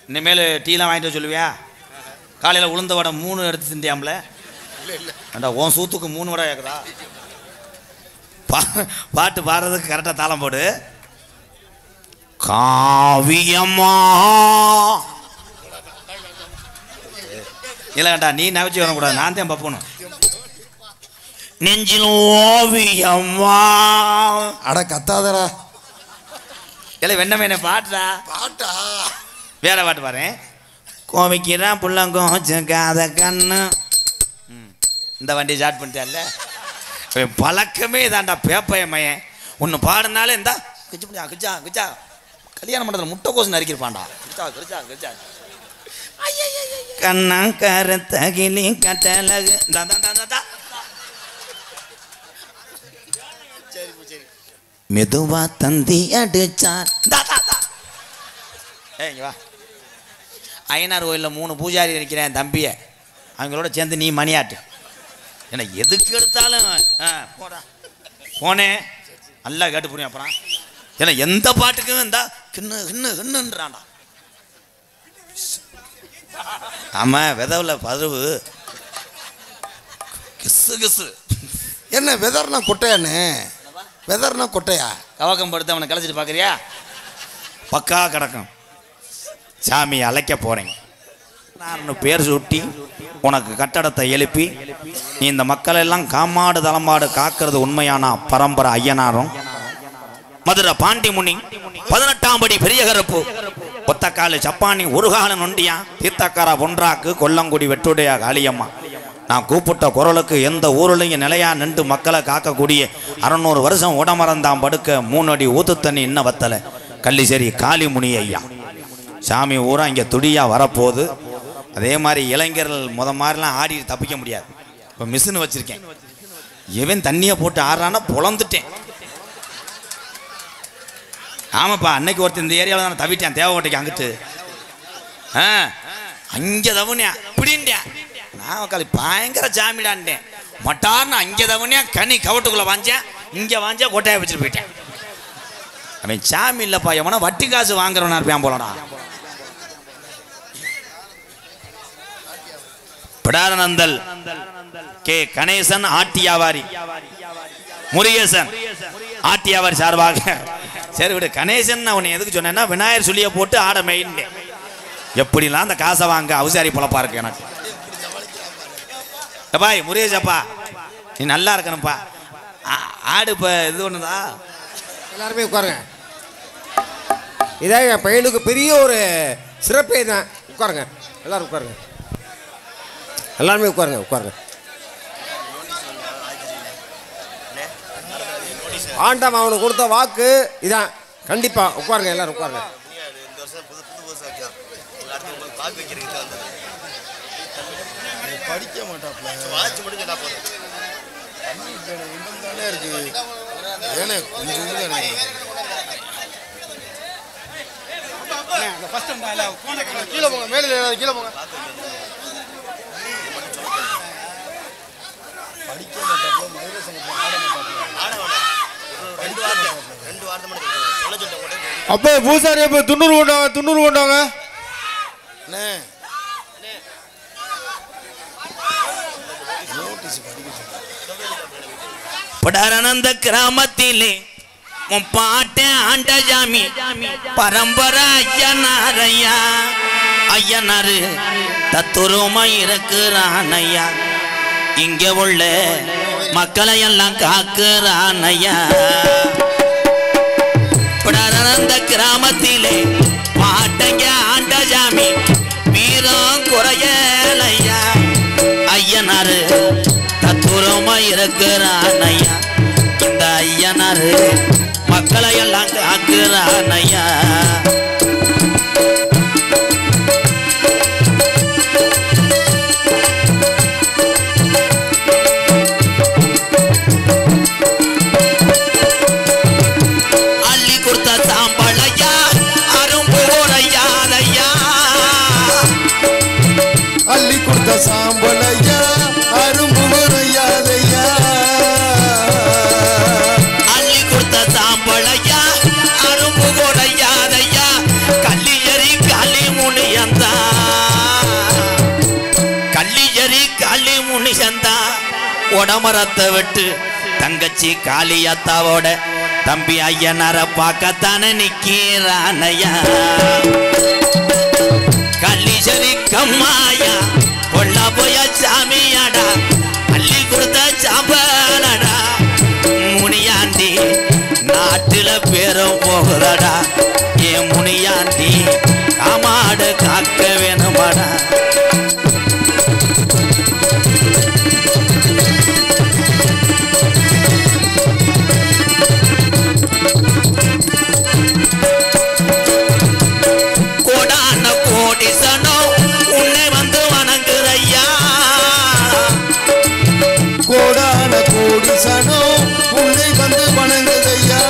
இனிமேல் டீலாம் வாங்கிட்டு சொல்லுவியா? காலையில் உளுந்த வடை 3 எடுத்து திண்டியாமல ஏண்டா உன் சூத்துக்கு 3 வடை கேட்குறா? பாட்டு பாடுறதுக்கு கரெக்டாக தாளம் போடு. காவியம்மா இல்லைண்டா, நீ நவச்சி வரக்கூடாது, நான் தான் பப்பணும். நெஞ்சில் ஓவியம்மா அட கத்தாதரா. இல்லை வெண்ணமேன பாட்டுடா. பாட்டா வேற பாட்டு பாரு. கோவிக்கிறான் புள்ளங்கோச்சக்காத கண்ணு. இந்த வண்டி ஸ்டார்ட் பண்ணிட்டால பழக்கமே இதாண்டா பேப்பையம்மையன். ஒன்று பாடுனாலே இந்தா கிச்சு முடியா கிச்சா கிச்சா கல்யாணம் பண்ணுறதுல முட்டை கோசம் நறுக்கிருப்பான்டா. கிச்சா கிச்சா கிச்சா கண்ணா கருத்தகிலி கட்டலகு மெதுவா தந்தி அடிச்சான். ஏங்க வா. ஐயனார் கோயிலில் 3 பூஜாரி இருக்கிறேன் தம்பியை, அவங்களோட சேர்ந்து நீ மணியாட்டு. ஏன்னா எதுக்கு எடுத்தாலும் போடா போனேன் நல்லா கேட்டு புரியும். அப்புறம் ஏன்னா எந்த பாட்டுக்கும் இருந்தா கிண்ணுன்றான்டா. ஆமாம் விதவில் பதவு கிசு கிசு. என்ன வெதர்னா கொட்டையாண்ணே? வெதர்னா கொட்டையா? கவக்கம் படுத்து அவனை கலைச்சிட்டு பார்க்குறியா? பக்கா கிடக்கும். சாமி அழைக்க போகிறேன் நான் பேர் சுட்டி உனக்கு கட்டடத்தை எழுப்பி நீ இந்த மக்களெல்லாம் காமாடு தலைமாடு காக்கிறது உண்மையானா பரம்பரை ஐயனாரும் மதுரை பாண்டி முனி 18ஆம் படி பெரிய கருப்பு ஒத்தக்காலு சப்பானி ஒரு கால நொண்டியா தீர்த்தக்காரா பொன்றாக்கு கொல்லங்குடி வெட்டுடையா காளியம்மா நான் கூப்பிட்ட குரலுக்கு எந்த ஊர்லையும் நிலையா நின்று மக்களை காக்கக்கூடிய 600 வருஷம் உடமரந்தான் படுக்க 3 அடி ஊத்து தண்ணி இன்னும் வத்தலை கள்ளிசேரி காளிமுனி ஐயா சாமி ஊரா இங்கே துடியா வரப்போகுது. அதே மாதிரி இளைஞர்கள் மாதிரிலாம் ஆடி தப்பிக்க முடியாது. இப்போ மிஷின் வச்சிருக்கேன், இவன் தண்ணியை போட்டு ஆடுறான்னா பொழந்துட்டேன். ஆமாப்பா, அன்னைக்கு ஒருத்தர் இந்த ஏரியாவில் தான் தவிட்டேன், தேவகோட்டைக்கு அங்கிட்டு அங்கே தவனியா இப்படின்ட்டேன். நான் உட்காந்து பயங்கர ஜாமிடான்ட்டேன். மட்டார்னு அங்கே தவனியா கனி கவட்டுக்குள்ளே வாஞ்சேன், இங்கே வாஞ்சா கொட்டையை வச்சுட்டு போயிட்டேன். அவன் சாமி இல்லைப்பா, எவனா வட்டி காசு வாங்குறவனா இருப்பான் போலடா. பிடாரநந்தல் கே கணேசன் ஆட்டியாவாரி முருகேசன் ஆட்டியாவாரி சார்பாக. சரி விடு, கணேசன் அவனை எதுக்கு சொன்னேன்னா விநாயகர் சொல்லிய போட்டு ஆட மெயின். எப்படிலாம் அந்த காசை வாங்க அவசாரி பொழப்பா இருக்கு எனக்கு. பாய் முருகேசப்பா, நீ நல்லா இருக்கணும்ப்பா. ஆடு இப்போ இது ஒண்ணுதா? எல்லாருமே உட்காருங்க. இதான் என் பையனுக்கு பெரிய ஒரு சிறப்பே தான். உட்காருங்க, எல்லாரும் உட்காருங்க, எல்லாருமே உட்காருங்க உட்காருங்க. ஆண்டாம் அவனுக்கு கொடுத்த வாக்கு இதான். கண்டிப்பா உட்காருங்க, எல்லாரும் உட்காருங்க. படிக்க மாட்டாப்ல இருக்கு. ஏன்னா கொஞ்சம் கீழே போங்க, மேலே கீழே போங்க. படிக்க மாட்டாப்ல, மதுரை சங்கத்தில் ஆட மாட்டாப்ல. அப்போ பூசாரி அப்போ 90 கொண்டாங்க, 90 கொண்டாங்க. படாரநந்த கிராமத்திலே பாட்டே ஆண்ட ஜாமி பரம்பரை ஐயனாரையா. ஐயனாரு தத்துரமா இருக்கிறான் ஐயா, இங்க உள்ள மக்களை எல்லாம் காக்குறான் ஐயா. படாரநந்த கிராமத்திலே பாட்டங்க ஆண்ட ஜாமி வீரம் குறையலையா. ஐயனாரு தத்துரமா இருக்கிறான் ஐயா, இந்த ஐயனாரு மக்களை எல்லாம் காக்குறான் ஐயா. அள்ளி கொடுத்த சாம்பளையா அரும்பு உரையாதையா. அள்ளி கொடுத்த சாம்பளையா அரும்பு உரையாதையா. அள்ளி கொடுத்த சாம்பளையா அரும்பு உரையாதையா. கள்ளியரி களி முனியந்தா, கள்ளியரி களி முனியந்தா. உடமரத்தை விட்டு தங்கச்சி காளியத்தாவோட தம்பி ஐயனார பார்க்கத்தானே நிக்கிறானையா. கள்ளிசரி கம்மாயா கொள்ள போய சாமியாடா, அள்ளி கொடுத்த சாம்பலடா. முனியாண்டி நாட்டுல பேரும் போகுதடா, ஏன் முனியாண்டி காமாடு காக்க வேணுமாடா. கோடான கோடிசனோ உன்னை வந்து வணங்குதையா. கோடான கோடிசனோ உன்னை வந்து வணங்குதையா.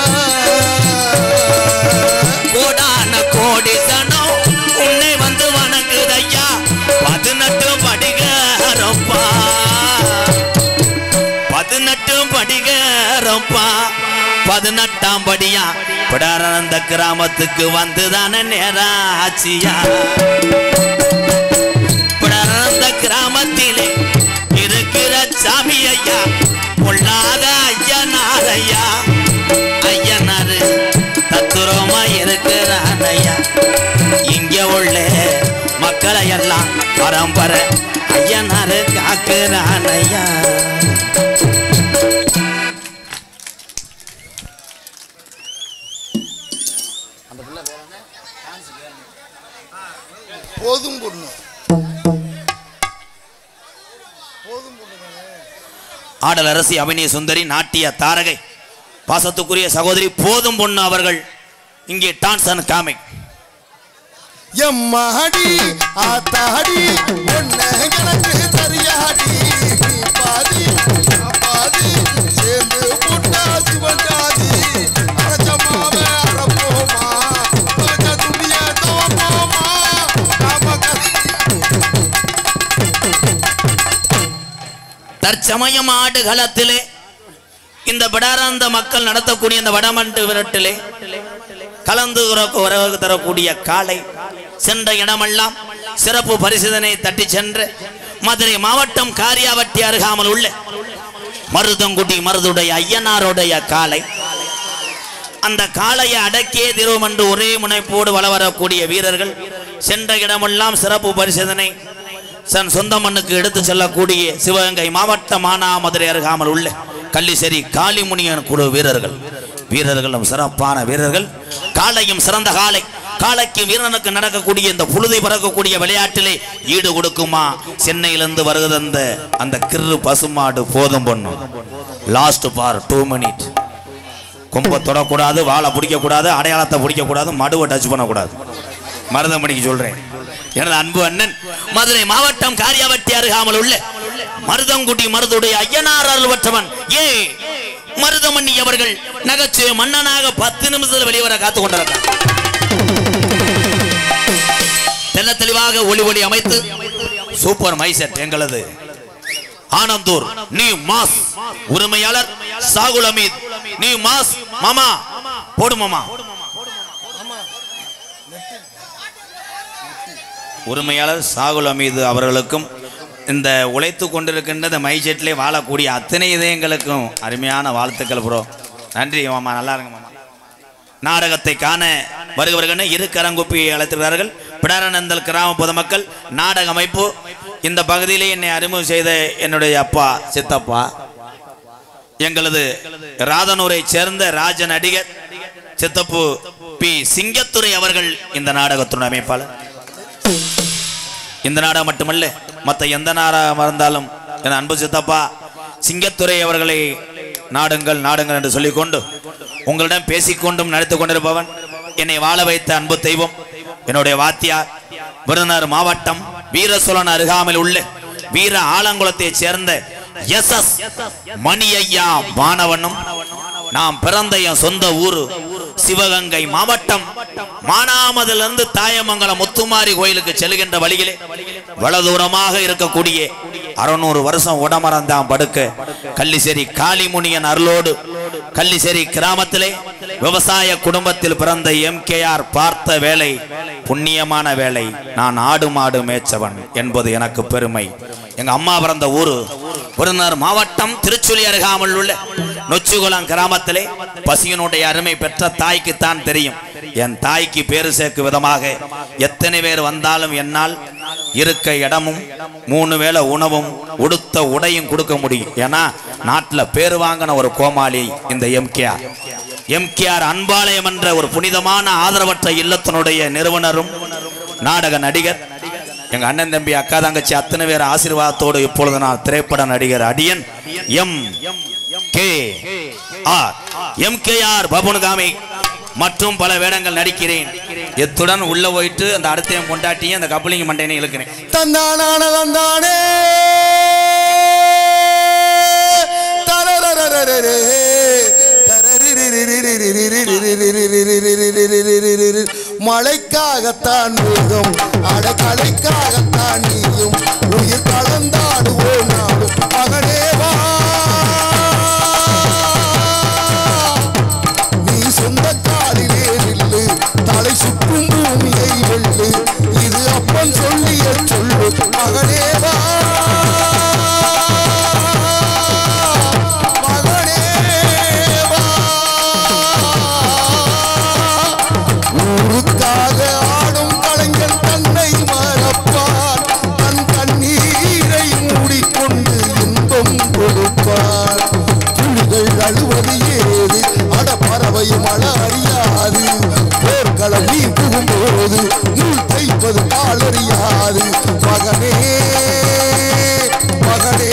கோடான கோடிசனோ உன்னை வந்து வணங்குதையா. 18 படிகாரப்பா, 18 படிகாரப்பா. 18ஆம் படியா படாரநந்த கிராமத்துக்கு வந்துதானே நேரம் ஆச்சியா. படாரநந்த கிராமத்திலே இருக்கிற சாமி ஐயா பொல்லாத ஐயனாரையா. ஐயனாரு தத்துரமா இருக்கிறான் ஐயா, இங்க உள்ள மக்களை எல்லாம் பரம்பரை ஐயனாரு காக்குறான் ஐயா. போதும் பொண்ணு போதும் ஆடல் அரசி அபிநய சுந்தரி நாட்டிய தாரகை பாசத்துக்குரிய சகோதரி போதும் பொண்ணு அவர்கள் இங்கே டான்ஸ் அண்ட் காமிக். எம்மாடி ஆத்தாடி ஒன்ன எனக்கு தெரியாடி பாதி பாதி சேர்ந்து புட்டா சிவண்டாதி அரஜமாவே அரப்போமா பஜ துணியா தவப்போமா தற்சமயம் ஆடுகளத்திலே இந்த பிடாராந்த மக்கள் நடத்தக்கூடிய இந்த வடமண்டு விரட்டிலே கலந்து வரவு தரக்கூடிய காலை சென்ற இடமெல்லாம் சிறப்பு பரிசுதனை தட்டி சென்று மதுரை மாவட்டம் காரியாவட்டி அருகாமல் உள்ள மருதங்குடி மருதுடைய ஐயனாருடைய காலை. அந்த காளையை அடக்கியே திருவும் என்று ஒரே முனைப்போடு வள வரக்கூடிய வீரர்கள் சென்ற இடமெல்லாம் சிறப்பு பரிசுதனை சொந்த மண்ணுக்கு எடுத்து செல்லக்கூடிய சிவகங்கை மாவட்டம் மானாமதுரை அருகாமல் உள்ள கள்ளிசேரி காளிமுனியன் குழு வீரர்களும் சிறப்பான வீரர்கள். காளையும் சிறந்த காளை. காளைக்கு வீரனுக்கு நடக்கக்கூடிய இந்த புழுதை பறக்கக்கூடிய விளையாட்டிலே ஈடு கொடுக்குமா? சென்னையிலிருந்து வருகிற அந்த கிரு பசுமாடு போதும் பொண்ணும். லாஸ்ட் பார் 2 மினிட். கொம்பை தொடக்கூடாது, வாழை பிடிக்கக்கூடாது, அடையாளத்தை பிடிக்கக்கூடாது, மடுவை டச் பண்ணக்கூடாது. மருதமணிக்கு சொல்றேன். எனது அன்பு அண்ணன் மதுரை மாவட்டம் காரியாவட்டி அருகாமல் உள்ள மருதங்குடி மருதுடைய ஐயனார் அருள்வற்றவன் ஏ மருதமணி அவர்கள் நகைச்சுவை மன்னனாக 10 நிமிஷத்தில் வெளிவர காத்து கொண்டிருக்கிறார். தெல்ல தெளிவாக ஒளி அமைத்து சூப்பர் மைசெட் எங்களது ஆனந்தூர் நீ மாஸ் உரிமையாளர் சாகுல் அமீத். நீ மாஸ் மாமா போடு மாமா. உரிமையாளர் சாகுல் அமீது அவர்களுக்கும் இந்த உழைத்து கொண்டிருக்கின்ற மைசெட்லே வாழக்கூடிய அத்தனை இதயங்களுக்கும் அருமையான வாழ்த்துக்கள் ப்ரோ. நன்றி மாமா, நல்லா இருங்க மாமா. நாடகத்தை காண வருகிறவர்கள் இரு கரங்குப்பியை அழைத்திருக்கிறார்கள். பிடாரநந்தல் கிராம பொதுமக்கள் நாடக அமைப்பு இந்த பகுதியிலே என்னை அறிமுகம் செய்த என்னுடைய அப்பா சித்தப்பா எங்களது ராதனூரை சேர்ந்த ராஜ நடிகர் சித்தப்பு பி சிங்கத்துறை அவர்கள் இந்த நாடகத்துடன் அமைப்பாளர். இந்த நாடகம் மட்டுமல்ல மற்ற எந்த நாடகம் இருந்தாலும் என் அன்பு சித்தப்பா சிங்கத்துறை அவர்களை நாடுங்கள் நாடுங்கள் என்று சொல்லிக்கொண்டு உங்களிடம் பேசிக்கொண்டும் நடித்துக் கொண்டிருப்பவன் என்னை வாழ வைத்த அன்பு தெய்வம் என்னுடைய வாத்தியார் விருதுநகர் மாவட்டம் வீரசோழன் அருகாமையில் உள்ள வீர ஆலங்குளத்தை சேர்ந்த SS மணி ஐயா மாணவனும். நாம் பிறந்த என் சொந்த ஊரு சிவகங்கை மாவட்டம் மானாமதிலிருந்து தாயமங்கலம் முத்துமாரி கோயிலுக்கு செல்கின்ற வழியிலே வலதூரமாக இருக்கக்கூடிய 600 வருஷம் உடமரந்தான் படுக்க கள்ளிசேரி காளிமுனியன் அருளோடு கள்ளிசேரி கிராமத்திலே விவசாய குடும்பத்தில் பிறந்த MKR பார்த்த வேலை புண்ணியமான வேலை. நான் ஆடு மாடு மேய்ச்சவன் என்பது எனக்கு பெருமை. எங்க அம்மா பிறந்த ஊரு விருதுநகர் மாவட்டம் திருச்சுழி அருகாமல் உள்ள நொச்சிகுளம் கிராமத்திலே பசியனுடைய அருமை பெற்ற தாய்க்குத்தான் தெரியும். என் தாய்க்கு பேரு சேர்க்கும் விதமாக எத்தனை பேர் வந்தாலும் என்னால் இருக்க இடமும் 3 வேளை உணவும் உடுத்த உடையும் கொடுக்க முடியும். ஏன்னா நாட்டில் பேரு வாங்கின ஒரு கோமாளி இந்த MKR அன்பாலயம் என்ற ஒரு புனிதமான ஆதரவற்ற இல்லத்தினுடைய நிறுவனரும் நாடக நடிகர். எங்க அண்ணன் தம்பி அக்கா தங்கச்சி அத்தனை பேர் ஆசீர்வாதத்தோடு இப்பொழுது நான் திரைப்பட நடிகர் அடியன் MKR பபுனுகாமி மற்றும் பல வேடங்கள் நடிக்கிறேன். எத்துடன் உள்ள போயிட்டு அந்த அடுத்த கொண்டாட்டியும் அந்த கப்பலிங்க மண்டையை இழுக்கிறேன். தந்தானே மழைக்காகத்தான் மேகம் அடக்கலைக்காகத்தான் நீயும் உயிர் கலந்தாடுவோம் நாடும் மகனேவா நீ சொந்த காலிலே நில்லு தலை சுற்றும் பூமியை வெல்லு இது அப்பன் சொல்லிய சொல்லு மகனேவா அழுவது ஏது அட பறவை மழை அறியாது போர்க்களம் நீ புகும்போது முள் தைப்பது காலறியாது மகனே மகனே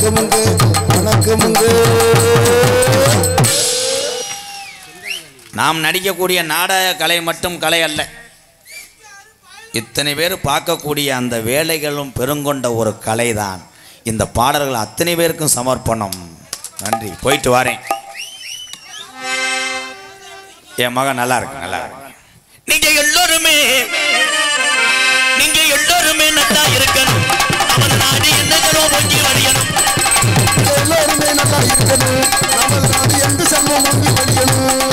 வணக்கமுங்க வணக்கமுங்க. நாம் நடிக்கக்கூடிய நாடக கலை மட்டும் கலை அல்ல, இத்தனை பேர் பார்க்கக்கூடிய அந்த வேலைகளும் பெருங்கொண்ட ஒரு கலைதான். இந்த பாடல்கள் அத்தனை பேருக்கும் சமர்ப்பணம். நன்றி, போயிட்டு வரேன். என் மகன் நல்லா இருக்கு, நல்லா இருக்கு. நீங்க எல்லோருமே நல்லா இருக்கணும். நமது நாடு என்னங்களோ பொங்கி வழியணும். எல்லோருமே நல்லா இருக்கணும். நமது நாடு எந்த செல்வம் பொங்கி வழியணும்.